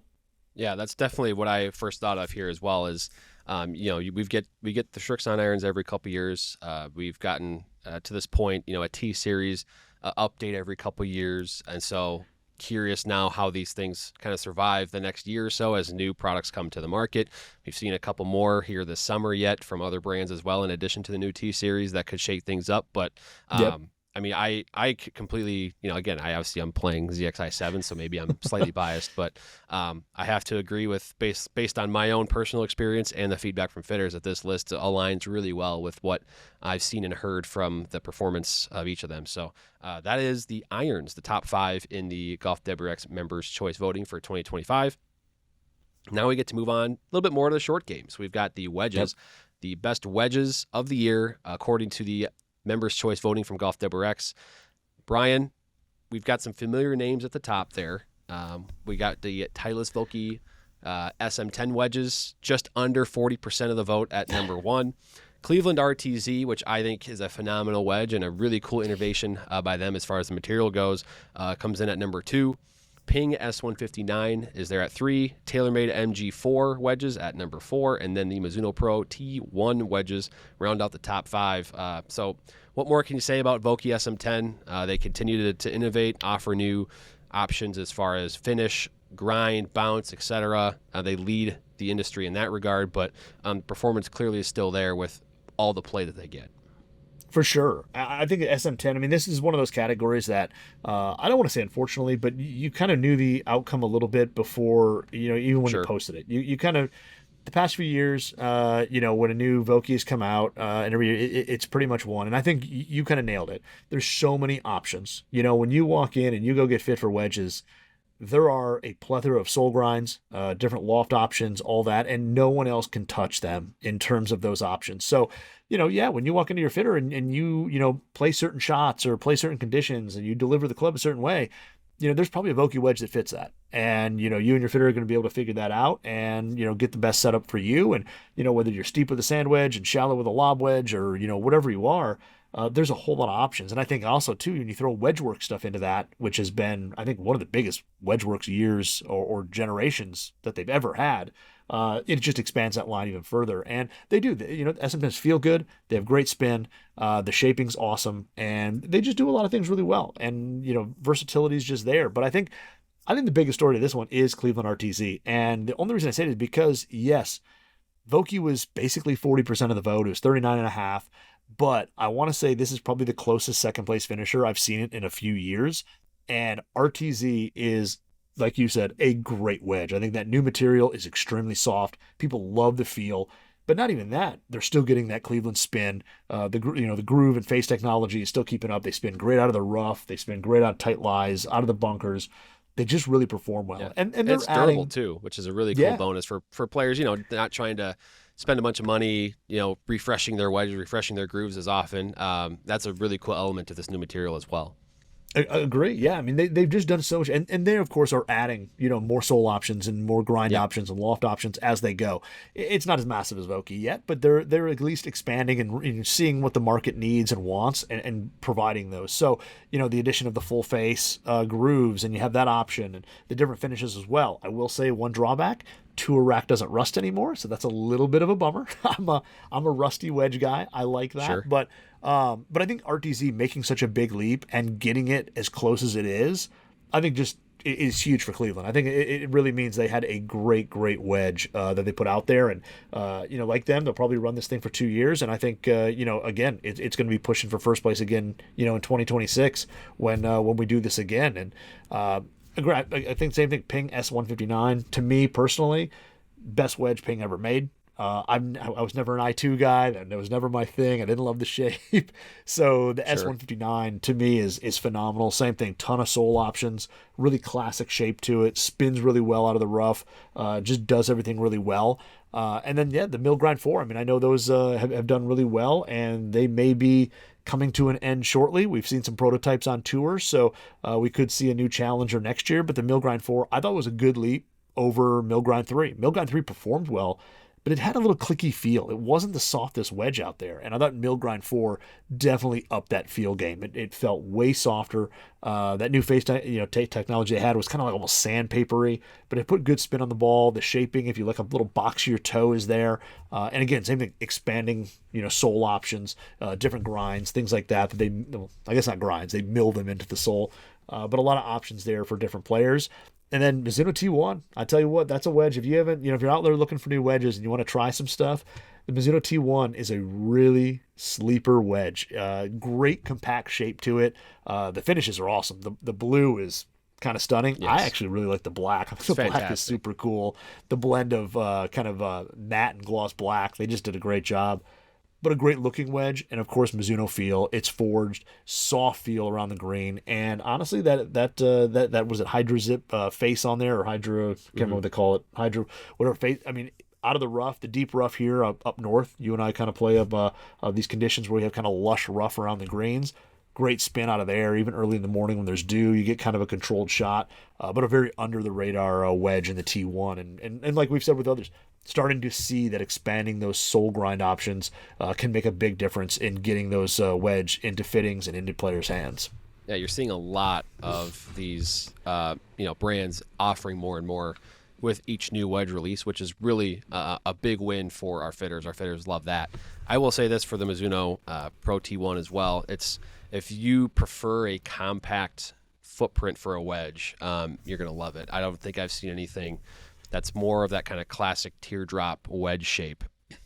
Yeah, that's definitely what I first thought of here as well. Is we get the Srixon irons every couple years. We've gotten to this point, a T series update every couple years, and so curious now how these things kind of survive the next year or so as new products come to the market. We've seen a couple more here this summer yet from other brands as well, in addition to the new T series that could shake things up. But I mean, completely, again, I'm playing ZXi7, so maybe I'm slightly biased, but I have to agree with based on my own personal experience and the feedback from fitters that this list aligns really well with what I've seen and heard from the performance of each of them. So that is the irons, the top 5 in the GolfWRX Members Choice Voting for 2025. Now we get to move on a little bit more to the short games. We've got the wedges, the best wedges of the year, according to the Members' Choice Voting from GolfWRX. Brian, we've got some familiar names at the top there. We got the Titleist Vokey SM10 wedges, just under 40% of the vote at number 1. Cleveland RTZ, which I think is a phenomenal wedge and a really cool innovation by them as far as the material goes, comes in at number 2. Ping S159 is there at 3. TaylorMade MG4 wedges at number 4. And then the Mizuno Pro T1 wedges round out the top 5. So what more can you say about Vokey SM10? They continue to innovate, offer new options as far as finish, grind, bounce, etc. They lead the industry in that regard, but performance clearly is still there with all the play that they get. For sure. I think SM10, I mean, this is one of those categories that I don't want to say unfortunately, but you kind of knew the outcome a little bit before, even when you posted it. You kind of, the past few years, when a new Vokey has come out, and every year, it's pretty much one. And I think you kind of nailed it. There's so many options. When you walk in and you go get fit for wedges, there are a plethora of sole grinds, different loft options, all that, and no one else can touch them in terms of those options. So, when you walk into your fitter and you play certain shots or play certain conditions and you deliver the club a certain way, there's probably a Vokey wedge that fits that. And, you and your fitter are going to be able to figure that out and, get the best setup for you. And, whether you're steep with a sand wedge and shallow with a lob wedge or, whatever you are, there's a whole lot of options. And I think also, too, when you throw WedgeWorks stuff into that, which has been, I think, one of the biggest WedgeWorks years or generations that they've ever had, it just expands that line even further. And they do. SM10s feel good. They have great spin. The shaping's awesome. And they just do a lot of things really well. And, versatility is just there. But I think the biggest story to this one is Cleveland RTZ. And the only reason I say it is because, yes, Vokey was basically 40% of the vote. It was 39.5%. But I want to say this is probably the closest second place finisher I've seen it in a few years. And RTZ is, like you said, a great wedge. I think that new material is extremely soft. People love the feel. But not even that. They're still getting that Cleveland spin. The groove and face technology is still keeping up. They spin great out of the rough. They spin great out of tight lies, out of the bunkers. They just really perform well. Yeah. And it's durable too, which is a really cool bonus for players, not trying to spend a bunch of money, refreshing their wedges, refreshing their grooves as often. That's a really cool element to this new material as well. I agree. Yeah. I mean, they've just done so much. And they, of course, are adding, more sole options and more grind options and loft options as they go. It's not as massive as Vokey yet, but they're at least expanding and seeing what the market needs and wants and providing those. So, the addition of the full face grooves, and you have that option and the different finishes as well. I will say one drawback. Tour rack doesn't rust anymore, so that's a little bit of a bummer. I'm a rusty wedge guy. I like that. Sure. But I think RTZ making such a big leap and getting it as close as it is, I think just is huge for Cleveland. I think it really means they had a great wedge that they put out there, and like them, they'll probably run this thing for 2 years, and I think again, it's going to be pushing for first place again, in 2026 when we do this again. And I think same thing. Ping S159 to me personally, best wedge Ping ever made. I was never an I2 guy. That was never my thing. I didn't love the shape. So the S159 to me is phenomenal. Same thing. Ton of sole options. Really classic shape to it. Spins really well out of the rough. Just does everything really well. And then the Mill Grind 4. I mean, I know those have done really well, and they may be coming to an end shortly. We've seen some prototypes on tour, so we could see a new challenger next year. But the Mill Grind 4, I thought was a good leap over Mill Grind 3. Mill Grind 3 performed well, but it had a little clicky feel. It wasn't the softest wedge out there. And I thought Mill Grind 4 definitely upped that feel game. It felt way softer. That new face technology they had was kind of like almost sandpapery, but it put good spin on the ball. The shaping, if you look up, little box of your toe is there. And again, same thing, expanding, sole options, different grinds, things like that I guess not grinds, they mill them into the sole. But a lot of options there for different players. And then Mizuno T1, I tell you what, that's a wedge. If you haven't, if you're out there looking for new wedges and you want to try some stuff, the Mizuno T1 is a really sleeper wedge. Great compact shape to it. The finishes are awesome. The blue is kind of stunning. Yes. I actually really like the black. I think the black is super cool. The blend of matte and gloss black, they just did a great job. But a great looking wedge, and of course Mizuno feel. It's forged, soft feel around the green, and honestly, that was it Hydro Zip face on there, or Hydro, I can't remember what they call it, Hydro whatever face. I mean, out of the rough, the deep rough here up north, you and I kind of play up these conditions where we have kind of lush rough around the greens. Great spin out of there, even early in the morning when there's dew, you get kind of a controlled shot, but a very under the radar wedge in the T1, and like we've said with others, starting to see that expanding those sole grind options can make a big difference in getting those wedge into fittings and into players' hands. Yeah, you're seeing a lot of these brands offering more and more with each new wedge release, which is really a big win for our fitters. Our fitters love that. I will say this for the Mizuno Pro T1 as well. If you prefer a compact footprint for a wedge, you're going to love it. I don't think I've seen anything that's more of that kind of classic teardrop wedge shape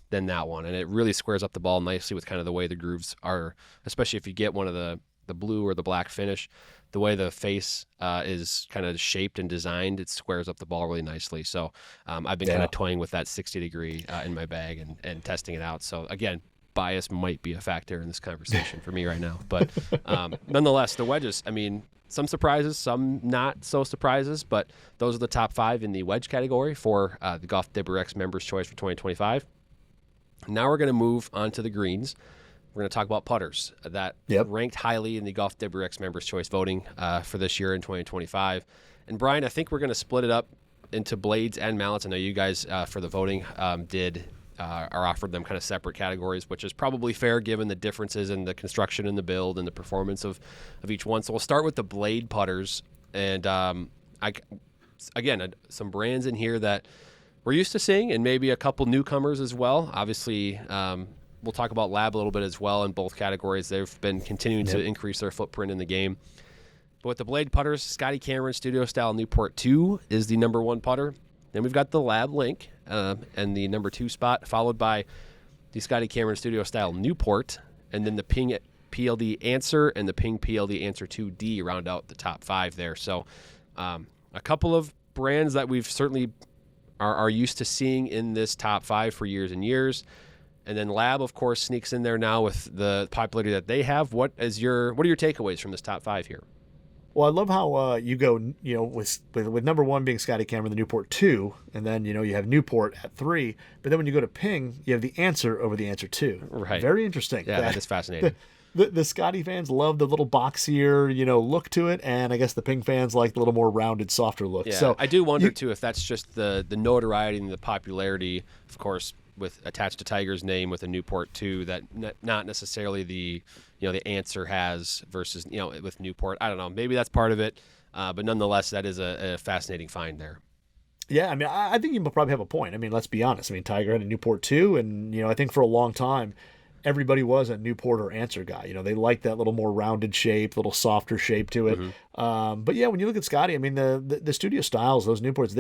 than that one. And it really squares up the ball nicely with kind of the way the grooves are, especially if you get one of the blue or the black finish, the way the face is kind of shaped and designed, it squares up the ball really nicely. So I've been kind of toying with that 60 degree in my bag and testing it out. So again, bias might be a factor in this conversation for me right now. But nonetheless, the wedges, I mean, some surprises, some not so surprises, but those are the top 5 in the wedge category for the GolfWRX Members Choice for 2025. Now we're going to move on to the greens. We're going to talk about putters that ranked highly in the GolfWRX Members Choice Voting for this year in 2025. And Brian, I think we're going to split it up into blades and mallets. I know you guys for the voting are offered them kind of separate categories, which is probably fair given the differences in the construction and the build and the performance of each one. So we'll start with the blade putters. And some brands in here that we're used to seeing, and maybe a couple newcomers as well. Obviously, we'll talk about Lab a little bit as well in both categories. They've been continuing to increase their footprint in the game. But with the blade putters, Scotty Cameron Studio Style Newport 2 is the number 1 putter. Then we've got the Lab Link and the number 2 spot, followed by the Scotty Cameron Studio Style Newport, and then the Ping PLD Answer and the Ping PLD Answer 2D round out the top 5 there. So a couple of brands that we've certainly are used to seeing in this top 5 for years and years. And then Lab, of course, sneaks in there now with the popularity that they have. What are your takeaways from this top 5 here? Well, I love how you go, with number 1 being Scotty Cameron, the Newport 2, and then, you have Newport at 3. But then when you go to Ping, you have the Answer over the Answer 2. Right. Very interesting. Yeah, that is fascinating. The Scotty fans love the little boxier, look to it, and I guess the Ping fans like the little more rounded, softer look. Yeah, so I do wonder, too, if that's just the notoriety and the popularity, of course, with attached to Tiger's name with a Newport 2 that not necessarily the Answer has versus with Newport. I don't know, maybe that's part of it, but nonetheless that is a fascinating find there. Yeah, I mean, I think you probably have a point. I mean, let's be honest. I mean, Tiger had a Newport 2, and I think for a long time everybody was a Newport or Answer guy. They liked that little more rounded shape, little softer shape to it. But yeah, when you look at Scotty, I mean, the studio styles, those Newports,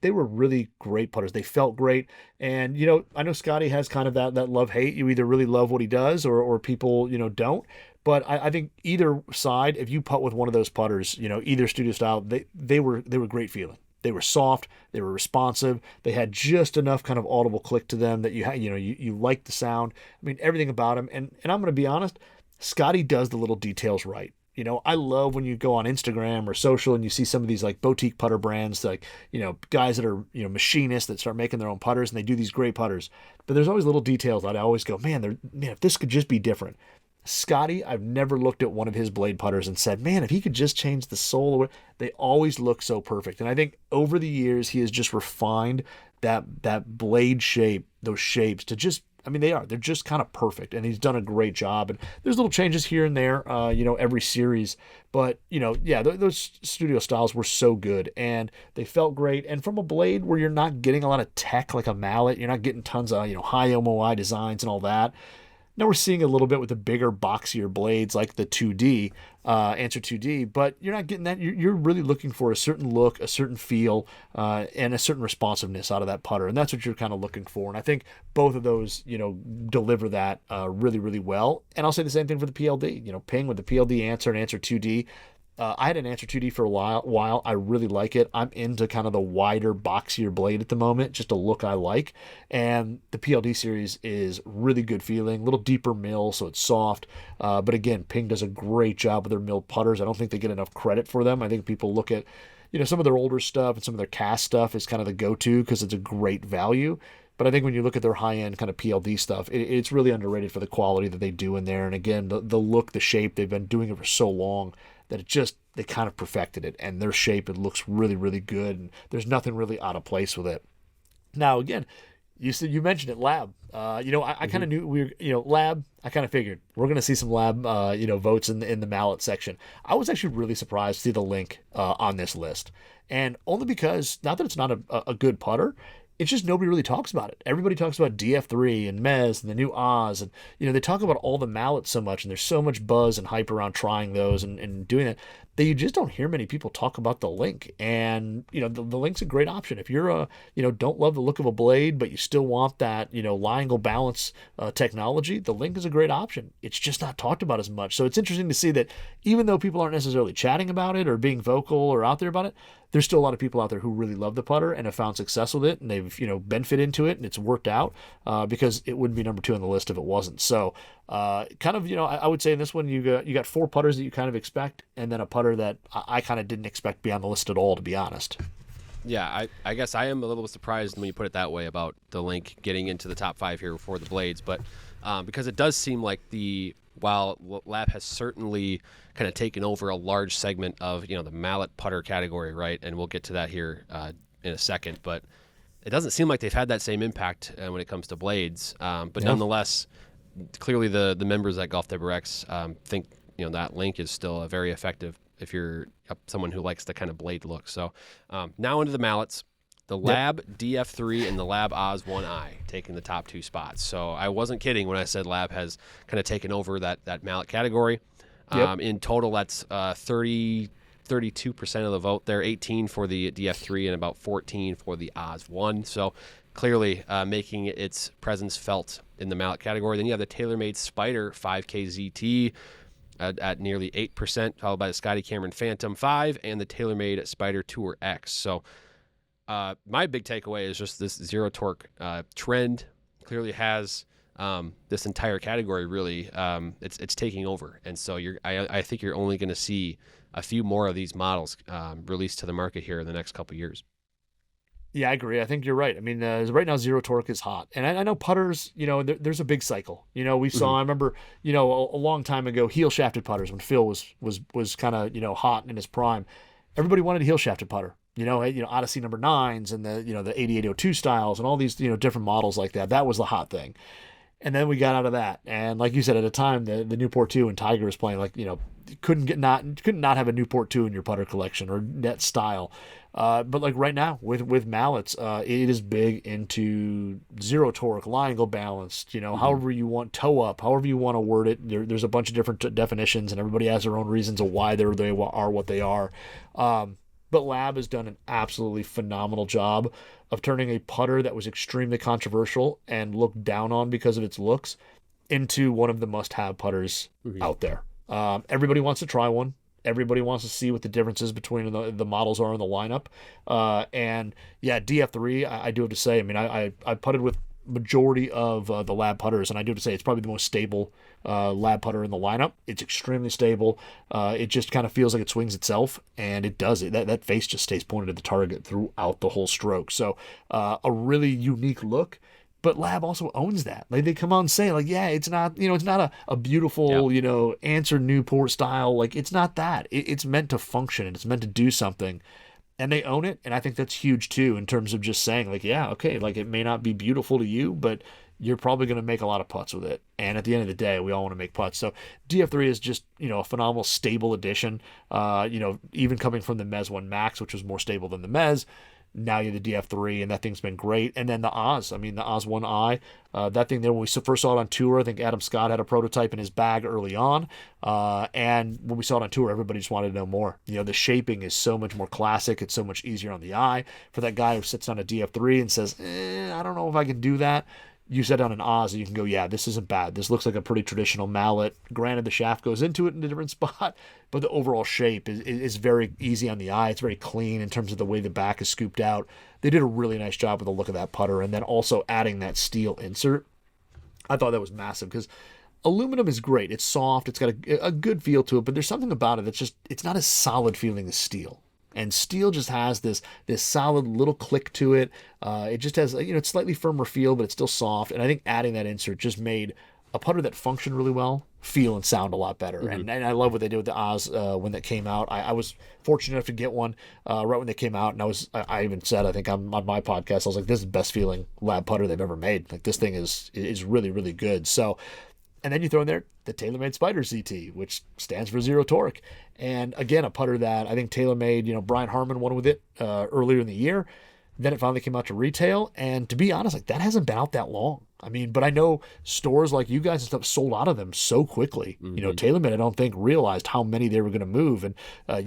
they were really great putters. They felt great. And, I know Scotty has kind of that love-hate. You either really love what he does or people, don't. But I think either side, if you putt with one of those putters, either studio style, they were great feeling. They were soft. They were responsive. They had just enough kind of audible click to them that you liked the sound. I mean, everything about them. And I'm going to be honest, Scotty does the little details right. I love when you go on Instagram or social and you see some of these like boutique putter brands, like, guys that are, machinists that start making their own putters and they do these great putters. But there's always little details that I always go, man, if this could just be different. Scotty, I've never looked at one of his blade putters and said, man, if he could just change the sole, they always look so perfect. And I think over the years, he has just refined that blade shape, those shapes to just, they're just kind of perfect. And he's done a great job. And there's little changes here and there, every series. But, those studio styles were so good and they felt great. And from a blade where you're not getting a lot of tech like a mallet, you're not getting tons of, high MOI designs and all that. Now we're seeing a little bit with the bigger, boxier blades like the 2D, Answer 2D, but you're not getting that. You're really looking for a certain look, a certain feel, and a certain responsiveness out of that putter, and that's what you're kind of looking for. And I think both of those, deliver that really, really well. And I'll say the same thing for the PLD. Ping with the PLD Answer and Answer 2D. I had an Answer 2D for a while. I really like it. I'm into kind of the wider, boxier blade at the moment, just a look I like. And the PLD series is really good feeling, a little deeper mill, so it's soft. But again, Ping does a great job with their milled putters. I don't think they get enough credit for them. I think people look at, some of their older stuff and some of their cast stuff is kind of the go-to because it's a great value. But I think when you look at their high-end kind of PLD stuff, it's really underrated for the quality that they do in there. And again, the look, the shape, they've been doing it for so long that they kind of perfected it. And their shape, it looks really, really good. And there's nothing really out of place with it. Now, again, you mentioned it, Lab. I kind of knew Lab. I kind of figured we're going to see some Lab, votes in the Mallet section. I was actually really surprised to see the link on this list, and only because not that it's not a good putter. It's just nobody really talks about it. Everybody talks about DF3 and Mez and the new Oz, and they talk about all the Mallets so much, and there's so much buzz and hype around trying those and doing that you just don't hear many people talk about the Link. And the Link's a great option if you're don't love the look of a blade, but you still want that lie angle balance technology. The Link is a great option. It's just not talked about as much. So it's interesting to see that even though people aren't necessarily chatting about it or being vocal or out there about it, there's still a lot of people out there who really love the putter and have found success with it, and they've benefit into it, and it's worked out because it wouldn't be number 2 on the list if it wasn't. So I would say in this one you got 4 putters that you kind of expect, and then a putter that I kind of didn't expect to be on the list at all, to be honest. Yeah, I guess I am a little surprised when you put it that way about the Link getting into the top 5 here for the blades, but because it does seem like while Lab has certainly kind of taken over a large segment of the Mallet putter category, right? And we'll get to that here in a second, but it doesn't seem like they've had that same impact when it comes to blades. But nonetheless, clearly the members at GolfWRX think that Link is still a very effective if you're someone who likes the kind of blade look. So now into the Mallets. The Lab DF3 and the Lab Oz 1i taking the top 2 spots. So I wasn't kidding when I said Lab has kind of taken over that Mallet category. In total, that's 32% of the vote there, 18 for the DF3 and about 14 for the Oz 1. So clearly making its presence felt in the Mallet category. Then you have the TaylorMade Spider 5K ZT at nearly 8%, followed by the Scotty Cameron Phantom 5 and the TaylorMade Spider Tour X. So my big takeaway is just this zero torque trend clearly has this entire category really it's taking over, and so I think you're only going to see a few more of these models released to the market here in the next couple of years. Yeah, I agree. I think you're right. I mean, right now zero torque is hot, and I know putters. There's a big cycle. We saw. I remember. A long time ago, heel shafted putters when Phil was kind of hot in his prime. Everybody wanted a heel shafted putter. Odyssey number 9s and the 8802 styles and all these different models like that. That was the hot thing. And then we got out of that. And like you said, at a time the Newport 2 and Tiger was playing, like couldn't not have a Newport 2 in your putter collection or that style. But like right now with Mallets, it is big into zero torque, lie angle balanced, however you want, toe up, however you want to word it. There's a bunch of different definitions, and everybody has their own reasons of why they are what they are. But Lab has done an absolutely phenomenal job of turning a putter that was extremely controversial and looked down on because of its looks into one of the must-have putters out there. Everybody wants to try one. Everybody wants to see what the differences between the models are in the lineup. And yeah, DF3, I do have to say, I mean, I putted with majority of the Lab putters, and I do have to say it's probably the most stable Lab putter in the lineup. It's extremely stable. It just kind of feels like it swings itself, and it does it. That face just stays pointed at the target throughout the whole stroke. So a really unique look. But Lab also owns that. Like they come out and say, like, yeah, it's not, it's not a beautiful, Answer Newport style. Like it's not that. It's meant to function and it's meant to do something. And they own it, and I think that's huge too in terms of just saying, like, yeah, okay, like it may not be beautiful to you, but you're probably going to make a lot of putts with it. And at the end of the day, we all want to make putts. So DF3 is just, a phenomenal, stable addition. Even coming from the Mez 1 Max, which was more stable than the Mez, Now you have the DF3, and that thing's been great. And then the Oz, I mean, the Oz 1i, that thing there, when we first saw it on tour, I think Adam Scott had a prototype in his bag early on. And when we saw it on tour, everybody just wanted to know more. You know, the shaping is so much more classic. It's so much easier on the eye. For that guy who sits on a DF3 and says, I don't know if I can do that. You set down an Oz and you can go, yeah, this isn't bad. This looks like a pretty traditional mallet. Granted, the shaft goes into it in a different spot, but the overall shape is very easy on the eye. It's very clean in terms of the way the back is scooped out. They did a really nice job with the look of that putter, and then also adding that steel insert. I thought that was massive because aluminum is great. It's soft. It's got a good feel to it, but there's something about it that's just, it's not as solid feeling as steel. And steel just has this solid little click to it. It just has, it's slightly firmer feel, but it's still soft. And I think adding that insert just made a putter that functioned really well feel and sound a lot better. Mm-hmm. And I love what they did with the Oz when that came out. I was fortunate enough to get one right when they came out. And I even said, I think on my podcast, I was like, this is the best feeling lab putter they've ever made. Like, this thing is really, really good. So, and then you throw in there the TaylorMade Spider CT, which stands for zero torque. And again, a putter that I think TaylorMade, Brian Harmon won with it earlier in the year. Then it finally came out to retail. And to be honest, like, that hasn't been out that long. I mean, but I know stores like you guys and stuff sold out of them so quickly. Mm-hmm. TaylorMade, I don't think, realized how many they were going to move. And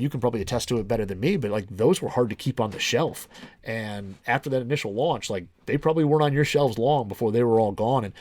you can probably attest to it better than me, but like, those were hard to keep on the shelf. And after that initial launch, like, they probably weren't on your shelves long before they were all gone. And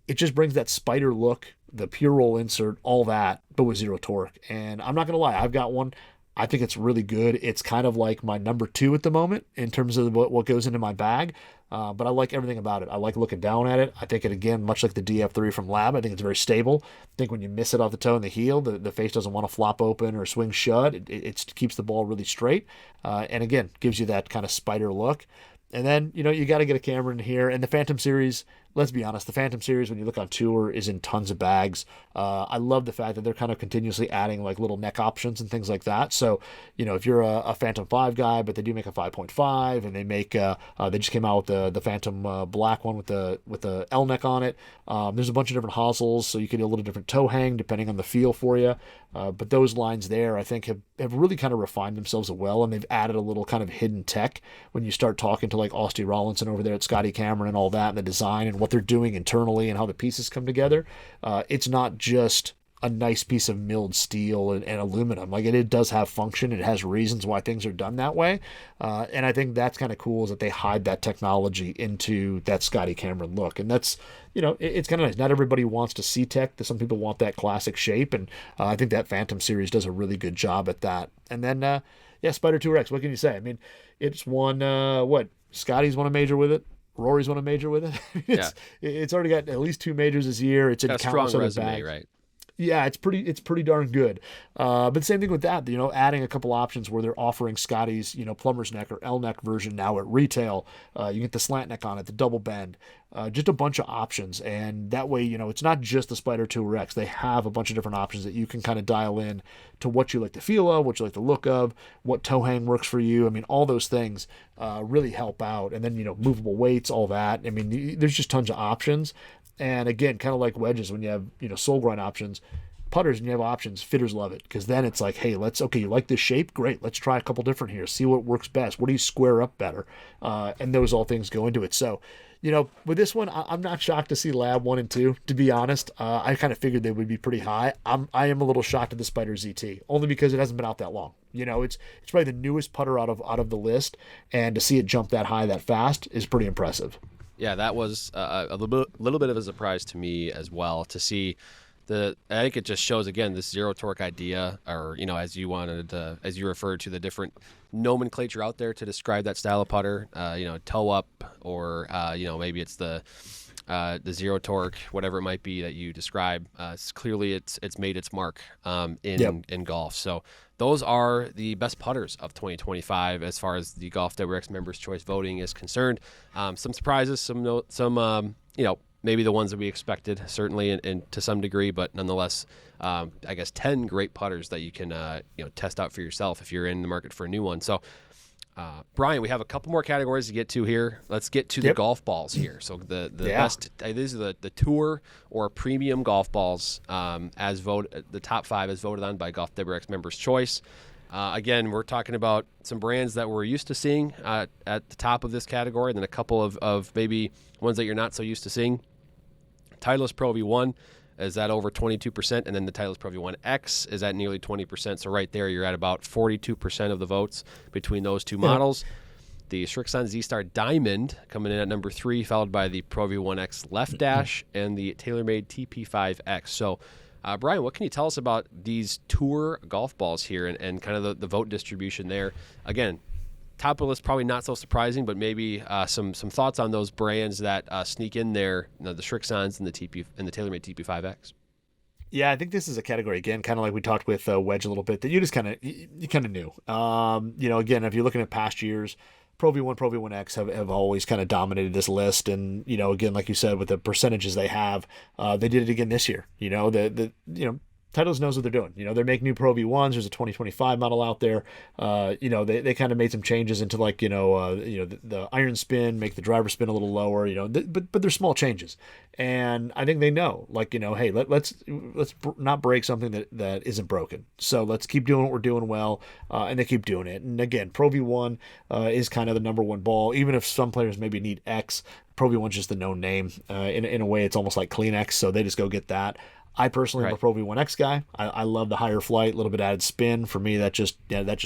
it just brings that Spider look, the pure roll insert, all that, but with zero torque. And I'm not going to lie, I've got one. I think it's really good. It's kind of like my number 2 at the moment in terms of what goes into my bag. But I like everything about it. I like looking down at it. I think it, again, much like the DF3 from Lab, I think it's very stable. I think when you miss it off the toe and the heel, the face doesn't want to flop open or swing shut. It keeps the ball really straight. And again, gives you that kind of Spider look. And then, you got to get a camera in here. And the Phantom Series, let's be honest, the Phantom Series, when you look on tour, is in tons of bags. I love the fact that they're kind of continuously adding like little neck options and things like that. So, if you're a Phantom 5 guy, but they do make a 5.5, and they make, they just came out with the Phantom black one with the L neck on it. There's a bunch of different hosels, so you can do a little different toe hang depending on the feel for you. But those lines there, I think, have really kind of refined themselves well, and they've added a little kind of hidden tech when you start talking to like Austin Rollinson over there at Scotty Cameron and all that, and the design and what they're doing internally and how the pieces come together. It's not just a nice piece of milled steel and aluminum. Like, it does have function. It has reasons why things are done that way. And I think that's kind of cool, is that they hide that technology into that Scotty Cameron look. And that's, it's kind of nice. Not everybody wants to see tech. Some people want that classic shape. And I think that Phantom Series does a really good job at that. And then, Spider 2RX, what can you say? I mean, it's won, Scotty's won a major with it. Rory's won a major with it. It's already got at least 2 majors this year. It's in countless other bags. Right? Yeah, it's pretty darn good. But same thing with that, adding a couple options where they're offering Scotty's, plumber's neck or L neck version now at retail. You get the slant neck on it, the double bend, just a bunch of options. And that way, it's not just the Spider 2RX. They have a bunch of different options that you can kind of dial in to what you like the feel of, what you like the look of, what toe hang works for you. I mean, all those things really help out. And then, movable weights, all that. I mean, there's just tons of options. And again, kind of like wedges, when you have, sole grind options, putters, and you have options, fitters love it, because then it's like, hey, you like this shape? Great. Let's try a couple different here. See what works best. What do you square up better? And those all things go into it. So, with this one, I'm not shocked to see Lab 1 and 2, to be honest. I kind of figured they would be pretty high. I am a little shocked at the Spider ZT, only because it hasn't been out that long. It's probably the newest putter out of the list, and to see it jump that high that fast is pretty impressive. Yeah, that was a little bit of a surprise to me as well, to see I think it just shows, again, this zero torque idea, or, as you referred to, the different nomenclature out there to describe that style of putter, toe up, or, maybe it's the zero torque, whatever it might be that you describe. Clearly it's made its mark in golf. So those are the best putters of 2025 as far as the GolfWRX Members Choice Voting is concerned. Some surprises, some maybe the ones that we expected, certainly, and to some degree, but nonetheless, I guess 10 great putters that you can test out for yourself if you're in the market for a new one. So, Brian, we have a couple more categories to get to here. Let's get to the golf balls here. So the best, these are the tour or premium golf balls as voted. The top 5 as voted on by GolfWRX Members Choice. Again, we're talking about some brands that we're used to seeing at the top of this category, and then a couple of maybe ones that you're not so used to seeing. Titleist Pro V1 is at over 22%, and then the Titleist Pro V1X is at nearly 20%. So right there, you're at about 42% of the votes between those two models. The Srixon Z-Star Diamond coming in at number 3, followed by the Pro V1X Left Dash and the TaylorMade TP5X. So, Brian, what can you tell us about these tour golf balls here and kind of the vote distribution there? Again, top of the list, probably not so surprising, but maybe some thoughts on those brands that sneak in there, the Srixons and the TaylorMade TP5X. Yeah, I think this is a category, again, kind of like we talked with Wedge a little bit, that you just kind of knew. Again, if you're looking at past years, Pro V1, Pro V1X have always kind of dominated this list. And, again, like you said, with the percentages they have, they did it again this year. Titleist knows what they're doing. They make new Pro V1s. There's a 2025 model out there. They kind of made some changes into the iron spin, make the driver spin a little lower. But they're small changes, and I think they know, hey, let's not break something that isn't broken. So let's keep doing what we're doing well, and they keep doing it. And again, Pro V1 is kind of the number one ball, even if some players maybe need X. Pro V1's just the known name. In a way, it's almost like Kleenex, so they just go get that. I personally am a Pro V1X guy. I love the higher flight, a little bit added spin. For me, that just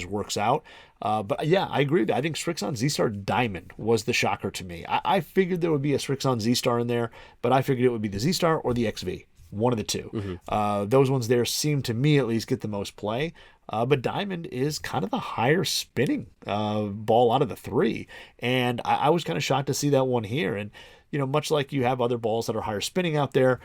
works out. But yeah, I agree with you. I think Srixon Z-Star Diamond was the shocker to me. I figured there would be a Srixon Z-Star in there, but I figured it would be the Z-Star or the XV. One of the two. Mm-hmm. Those ones there seem to me at least get the most play. But Diamond is kind of the higher spinning ball out of the three. And I was kind of shocked to see that one here. And much like you have other balls that are higher spinning out there,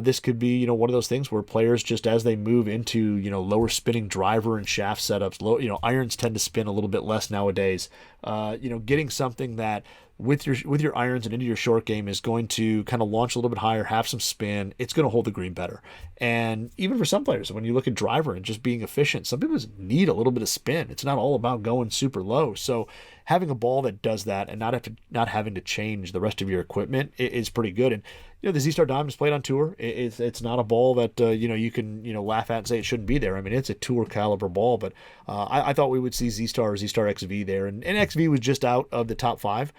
this could be, one of those things where players, just as they move into, lower spinning driver and shaft setups, irons tend to spin a little bit less nowadays. Getting something that with your irons and into your short game is going to kind of launch a little bit higher, have some spin. It's going to hold the green better. And even for some players, when you look at driver and just being efficient, some people just need a little bit of spin. It's not all about going super low. So having a ball that does that and not having to change the rest of your equipment is pretty good. And the Z-Star Diamond's played on tour. It's not a ball that you can laugh at and say it shouldn't be there. I mean, it's a tour caliber ball, but I thought we would see Z-Star or Z-Star XV there, and XV was just out of the top 5,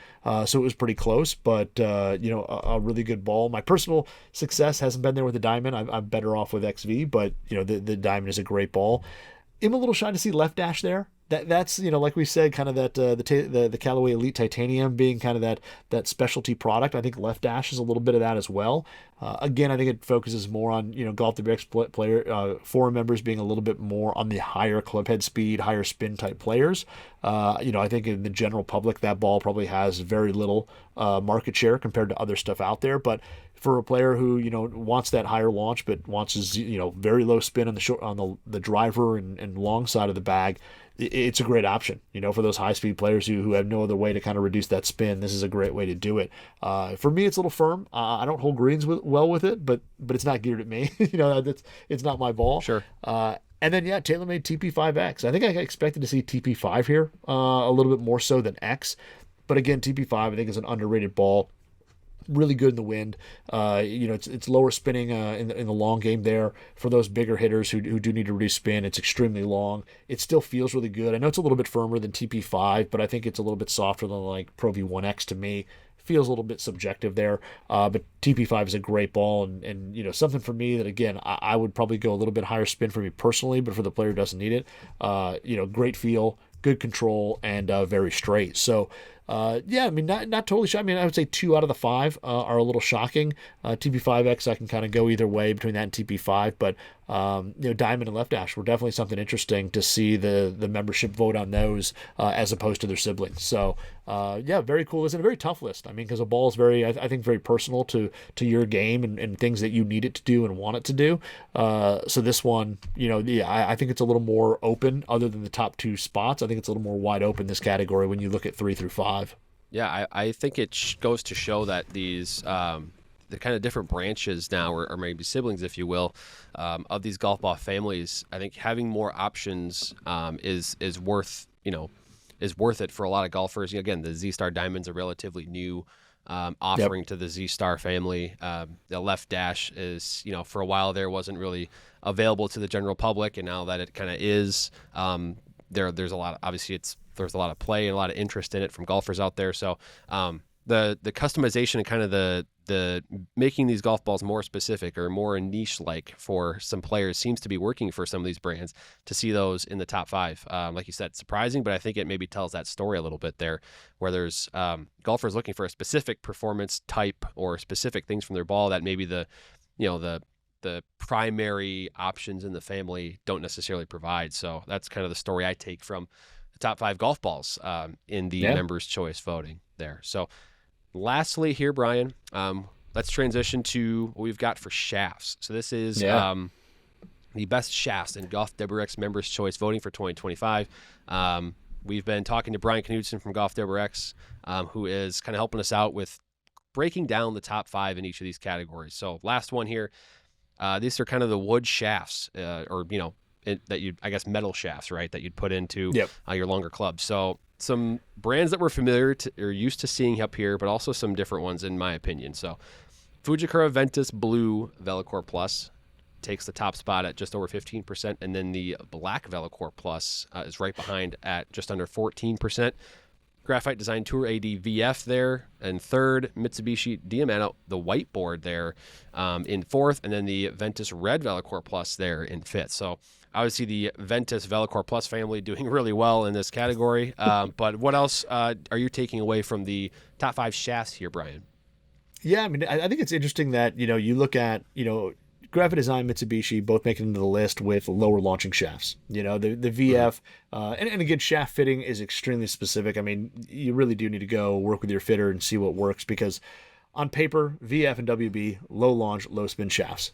so it was pretty close. But a really good ball. My personal success hasn't been there with the Diamond. I'm better off with XV, but the Diamond is a great ball. I'm a little shy to see Left Dash there. That's like we said, kind of that the Callaway Elite Titanium being kind of that specialty product. I think Left Dash is a little bit of that as well. Again, I think it focuses more on GolfWRX player forum members being a little bit more on the higher club head speed, higher spin type players. I think in the general public that ball probably has very little market share compared to other stuff out there. But for a player who wants that higher launch but wants very low spin on the driver and long side of the bag, it's a great option, for those high-speed players who have no other way to kind of reduce that spin. This is a great way to do it. For me, it's a little firm. I don't hold greens well with it, but it's not geared at me. It's not my ball. Sure. And then, TaylorMade TP5X. I think I expected to see TP5 here a little bit more so than X. But again, TP5 I think is an underrated ball. Really good in the wind. It's lower spinning in the long game there for those bigger hitters who do need to reduce spin. It's extremely long. It still feels really good. I know it's a little bit firmer than TP5, but I think it's a little bit softer than like Pro V1X to me. Feels a little bit subjective there. But TP5 is a great ball and something for me that, again, I would probably go a little bit higher spin for me personally, but for the player who doesn't need it, great feel, good control, and very straight. So, not totally sure. I mean, I would say 2 out of the 5 are a little shocking. TP5X, I can kind of go either way between that and TP5, but Diamond and Left Dash were definitely something interesting to see the membership vote on those as opposed to their siblings. So, very cool list and a very tough list. I mean, because a ball is I think very personal to your game and things that you need it to do and want it to do. So this one, I think it's a little more open other than the top 2 spots. I think it's a little more wide open, this category, when you look at 3 through 5. Yeah, I think it goes to show that these the kind of different branches now, or maybe siblings, if you will, of these golf ball families. I think having more options is worth it for a lot of golfers. Again, the Z-Star Diamond's a relatively new offering to the Z-Star family. The Left Dash is, for a while there wasn't really available to the general public, and now that it kind of is, there's a lot of, obviously there's a lot of play and a lot of interest in it from golfers out there. So the customization and kind of the making these golf balls more specific or more niche like for some players seems to be working for some of these brands. To see those in the top 5, like you said, surprising, but I think it maybe tells that story a little bit there, where there's golfers looking for a specific performance type or specific things from their ball that maybe the primary options in the family don't necessarily provide. So that's kind of the story I take from the top 5 golf balls in the members' choice voting there. So lastly here, Brian, let's transition to what we've got for shafts. So this is the best shafts in GolfWRX Members Choice Voting for 2025. We've been talking to Brian Knudson from GolfWRX, who is kind of helping us out with breaking down the top 5 in each of these categories. So last one here, these are kind of the wood shafts, or that you, I guess, metal shafts, right, that you'd put into your longer clubs. So some brands that we're familiar to or used to seeing up here, but also some different ones in my opinion. So Fujikura Ventus Blue Velocore Plus takes the top spot at just over 15%, and then the black Velocore Plus is right behind at just under 14%. Graphite Design Tour AD VF there in third, Mitsubishi Diamano, the whiteboard there in fourth, and then the Ventus Red Velocore Plus there in fifth. So obviously the Ventus Velocore Plus family doing really well in this category. But what else are you taking away from the top 5 shafts here, Brian? Yeah, I mean, I think it's interesting that, you look at, Graphite Design, Mitsubishi, both making it into the list with lower launching shafts. The VF, and again, shaft fitting is extremely specific. I mean, you really do need to go work with your fitter and see what works, because on paper, VF and WB, low launch, low spin shafts,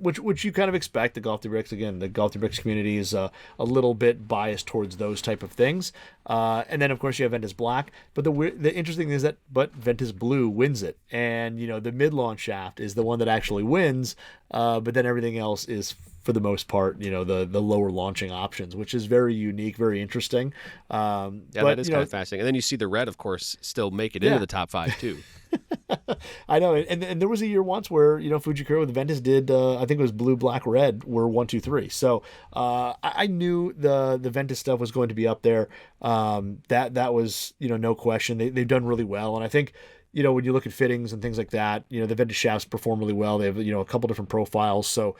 which you kind of expect. The GolfWRX community is a little bit biased towards those type of things. And then, of course, you have Ventus Black. But the interesting thing is that Ventus Blue wins it. And, the mid-launch shaft is the one that actually wins. But then everything else is, for the most part, the lower launching options, which is very unique, very interesing. That is kind of fascinating. And then you see the red, of course, still make it into the top 5 too. I know, and there was a year once where Fujikura with Ventus did I think it was blue, black, red were 1, 2, 3. So I knew the Ventus stuff was going to be up there. That was no question. They've done really well, and I think when you look at fittings and things like that, the Ventus shafts perform really well. They have a couple different profiles, so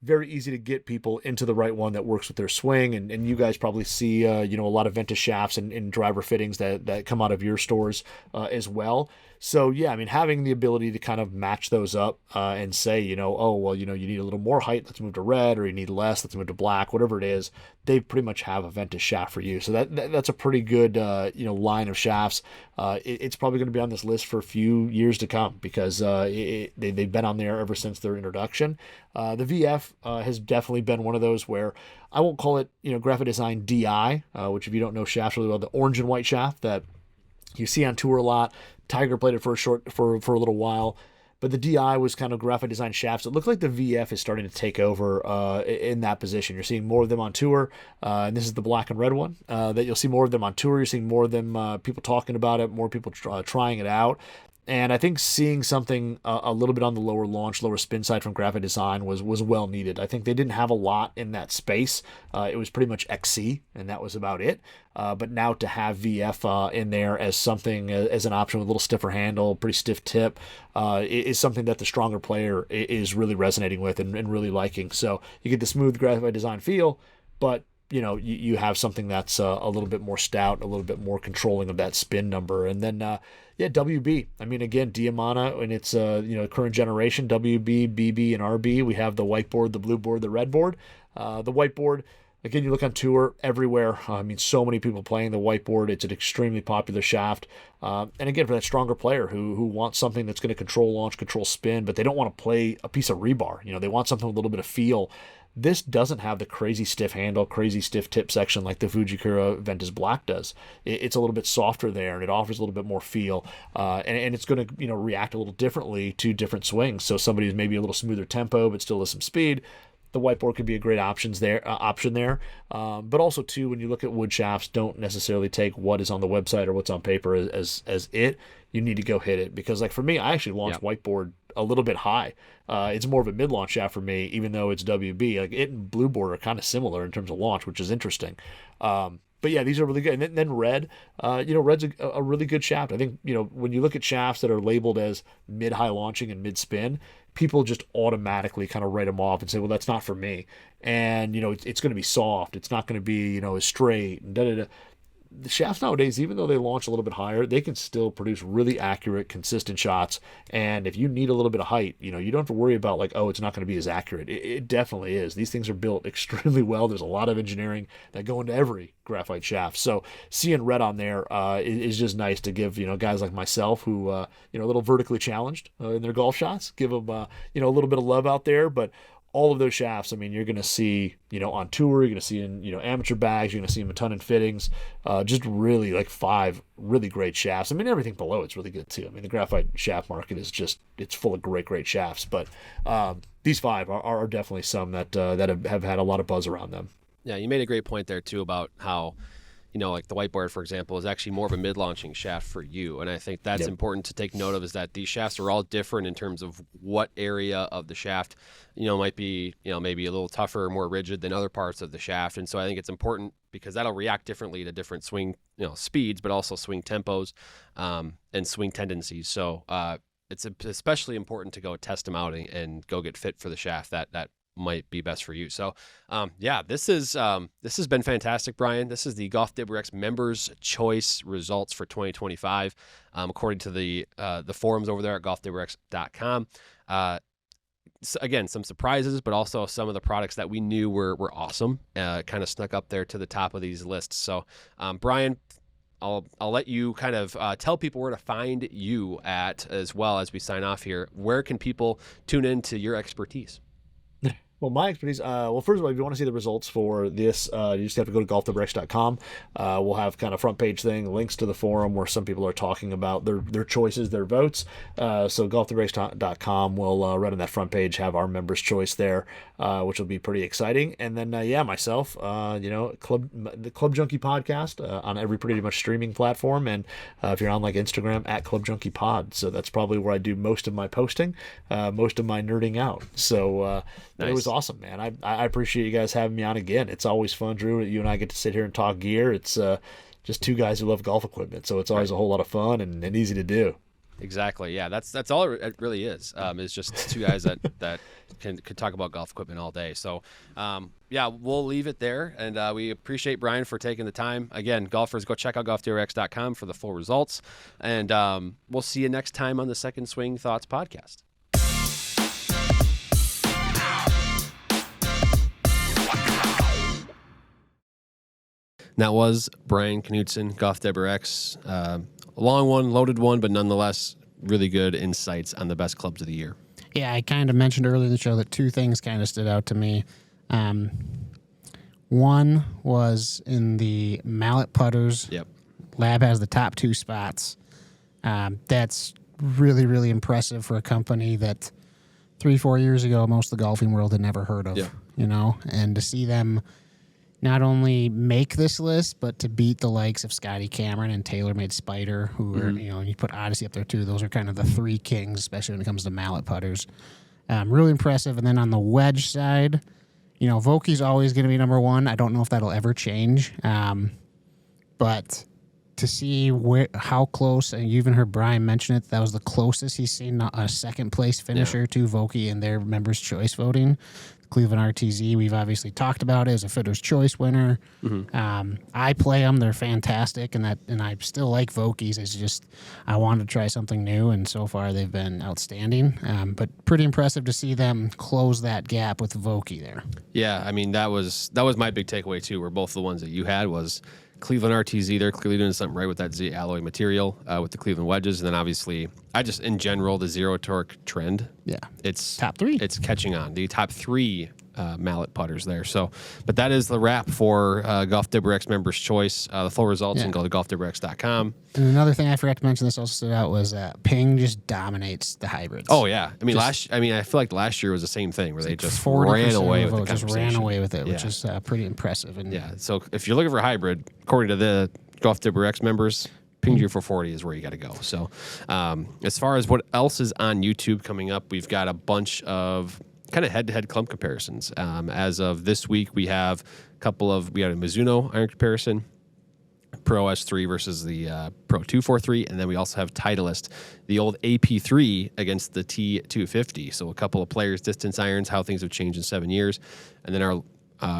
very easy to get people into the right one that works with their swing. And you guys probably see, a lot of Ventus shafts and driver fittings that come out of your stores as well. So, yeah, I mean, having the ability to kind of match those up and say, you need a little more height, let's move to red, or you need less, let's move to black, whatever it is, they pretty much have a Ventus shaft for you. So that's a pretty good, line of shafts. It's probably going to be on this list for a few years to come, because they've been on there ever since their introduction. The VF has definitely been one of those where I won't call it, Graphite Design DI, which, if you don't know shafts really well, the orange and white shaft that you see on tour a lot. Tiger played it for a little while, but the DI was kind of Graphite Design shafts. It looked like the VF is starting to take over in that position. You're seeing more of them on tour, and this is the black and red one. That you'll see more of them on tour. You're seeing more of them, people talking about it, more people trying it out. And I think seeing something a little bit on the lower launch, lower spin side from Graphite Design was well needed. I think they didn't have a lot in that space. It was pretty much XC, and that was about it. But now to have VF in there as something, as an option with a little stiffer handle, pretty stiff tip, is something that the stronger player is really resonating with and really liking. So you get the smooth Graphite Design feel, but you have something that's a little bit more stout, a little bit more controlling of that spin number. And then, WB. I mean, again, Diamana in its, current generation, WB, BB, and RB. We have the whiteboard, the blue board, the red board. The whiteboard, again, you look on tour everywhere. I mean, so many people playing the whiteboard. It's an extremely popular shaft. And again, for that stronger player who wants something that's going to control launch, control spin, but they don't want to play a piece of rebar. They want something with a little bit of feel. This doesn't have the crazy stiff handle, crazy stiff tip section like the Fujikura Ventus Black does. It's a little bit softer there, and it offers a little bit more feel, and it's going to react a little differently to different swings. So somebody who's maybe a little smoother tempo but still has some speed, the whiteboard could be a great option there. But also too, when you look at wood shafts, don't necessarily take what is on the website or what's on paper as it. You need to go hit it, because like for me, I actually launched whiteboard a little bit high. It's more of a mid-launch shaft for me, even though it's WB. Like it and Blue Board are kind of similar in terms of launch, which is interesting. But yeah, these are really good. And then Red, Red's a really good shaft. I think, when you look at shafts that are labeled as mid-high launching and mid-spin, people just automatically kind of write them off and say, well, that's not for me. And, it's going to be soft. It's not going to be, as straight and da-da-da. The shafts nowadays, even though they launch a little bit higher, they can still produce really accurate, consistent shots. And if you need a little bit of height, you don't have to worry about like, oh, it's not going to be as accurate. It definitely is. These things are built extremely well. There's a lot of engineering that go into every graphite shaft. So seeing Red on there is just nice to give, guys like myself who, a little vertically challenged in their golf shots, give them, a little bit of love out there. But all of those shafts, I mean, you're going to see, on tour, you're going to see in, amateur bags, you're going to see them a ton in fittings, just really like 5 really great shafts. I mean, everything below it's really good too. I mean, the graphite shaft market is just, it's full of great shafts, but these 5 are definitely some that have had a lot of buzz around them. Yeah, you made a great point there too about how, like the whiteboard, for example, is actually more of a mid-launching shaft for you. And I think that's important to take note of, is that these shafts are all different in terms of what area of the shaft, might be, maybe a little tougher or more rigid than other parts of the shaft. And so I think it's important because that'll react differently to different swing, speeds, but also swing tempos and swing tendencies. So it's especially important to go test them out and go get fit for the shaft that might be best for you. So this has been fantastic, Brian. This is the GolfWRX Members Choice results for 2025 according to the forums over there at golfwrx.com. So again, some surprises, but also some of the products that we knew were awesome kind of snuck up there to the top of these lists. So Brian, I'll let you kind of tell people where to find you at, as well as we sign off here. Where can people tune into your expertise? Well, my expertise, first of all, if you want to see the results for this, you just have to go to golfwrx.com. We'll have kind of front page thing, links to the forum where some people are talking about their choices, their votes. So golfwrx.com will, right on that front page, have our members' choice there, which will be pretty exciting. And then, myself, the Club Junkie podcast on every pretty much streaming platform. And if you're on like Instagram, at Club Junkie Pod. So that's probably where I do most of my posting, most of my nerding out. So nice. It was awesome, man. I appreciate you guys having me on again. It's always fun, Drew. You and I get to sit here and talk gear. It's just 2 guys who love golf equipment, so it's always a whole lot of fun and easy to do. Exactly. Yeah, that's all it really is. Is just 2 guys that can talk about golf equipment all day. So we'll leave it there, and we appreciate Brian for taking the time. Again, golfers, go check out golfwrx.com for the full results, and we'll see you next time on the Second Swing Thoughts podcast. That was Brian Knudson, GolfWRX. A long one, loaded one, but nonetheless, really good insights on the best clubs of the year. Yeah, I kind of mentioned earlier in the show that 2 things kind of stood out to me. One was in the Mallet putters. Yep. Lab has the top 2 spots. That's really, really impressive for a company that 3-4 years ago, most of the golfing world had never heard of. Yeah. And to see them not only make this list, but to beat the likes of Scotty Cameron and TaylorMade Spider, who are, and you put Odyssey up there too. Those are kind of the 3 kings, especially when it comes to mallet putters. Really impressive. And then on the wedge side, Vokey's always going to be number 1. I don't know if that'll ever change. But to see how close, and you even heard Brian mention it, that was the closest he's seen a second place finisher to Vokey in their members' choice voting. Cleveland RTZ, we've obviously talked about it as a Fitter's Choice winner. I play them; they're fantastic, and I still like Vokeys. It's just I wanted to try something new, and so far they've been outstanding. But pretty impressive to see them close that gap with Vokey there. Yeah, I mean that was my big takeaway too. Were both the ones that you had was Cleveland RTZ. They're clearly doing something right with that Z alloy material with the Cleveland wedges, and then obviously in general the zero torque trend. Yeah, it's top 3. It's catching on. The top 3 mallet putters there. So, but that is the wrap for GolfWRX Members Choice. The full results and go to golfwrx.com. And another thing I forgot to mention, this also stood out, was Ping just dominates the hybrids. Oh yeah, I mean I feel like last year was the same thing where they just ran away with the conversation. Just ran away with it, which is pretty impressive. And so if you're looking for a hybrid, according to the GolfWRX members, Ping Gear 440 is where you got to go. So as far as what else is on YouTube coming up, we've got a bunch of kind of head-to-head clump comparisons. As of this week, we have we had a Mizuno iron comparison, Pro S3 versus the Pro 243, and then we also have Titleist, the old AP3 against the T250. So a couple of players' distance irons, how things have changed in 7 years, and then our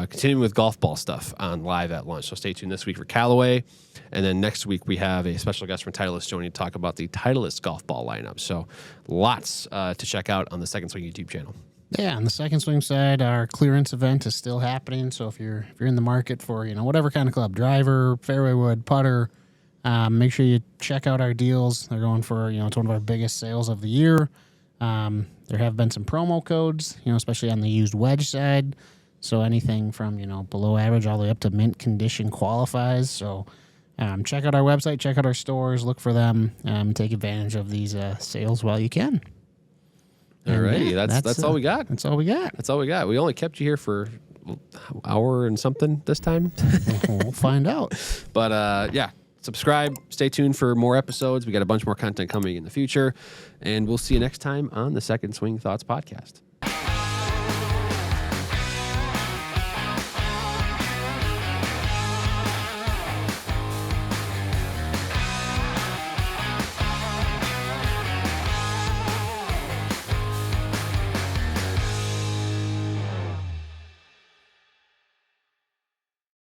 continuing with golf ball stuff on Live at Lunch. So stay tuned this week for Callaway, and then next week we have a special guest from Titleist joining to talk about the Titleist golf ball lineup. So lots to check out on the Second Swing YouTube channel. Yeah, on the Second Swing side, our clearance event is still happening. So if you're in the market for whatever kind of club, driver, fairway wood, putter, make sure you check out our deals. They're going for it's one of our biggest sales of the year. There have been some promo codes, especially on the used wedge side. So anything from below average all the way up to mint condition qualifies. So check out our website, check out our stores, look for them, take advantage of these sales while you can. All righty, that's all we got. That's all we got. That's all we got. We only kept you here for an hour and something this time. We'll find out. But yeah, subscribe. Stay tuned for more episodes. We got a bunch more content coming in the future, and we'll see you next time on the Second Swing Thoughts podcast.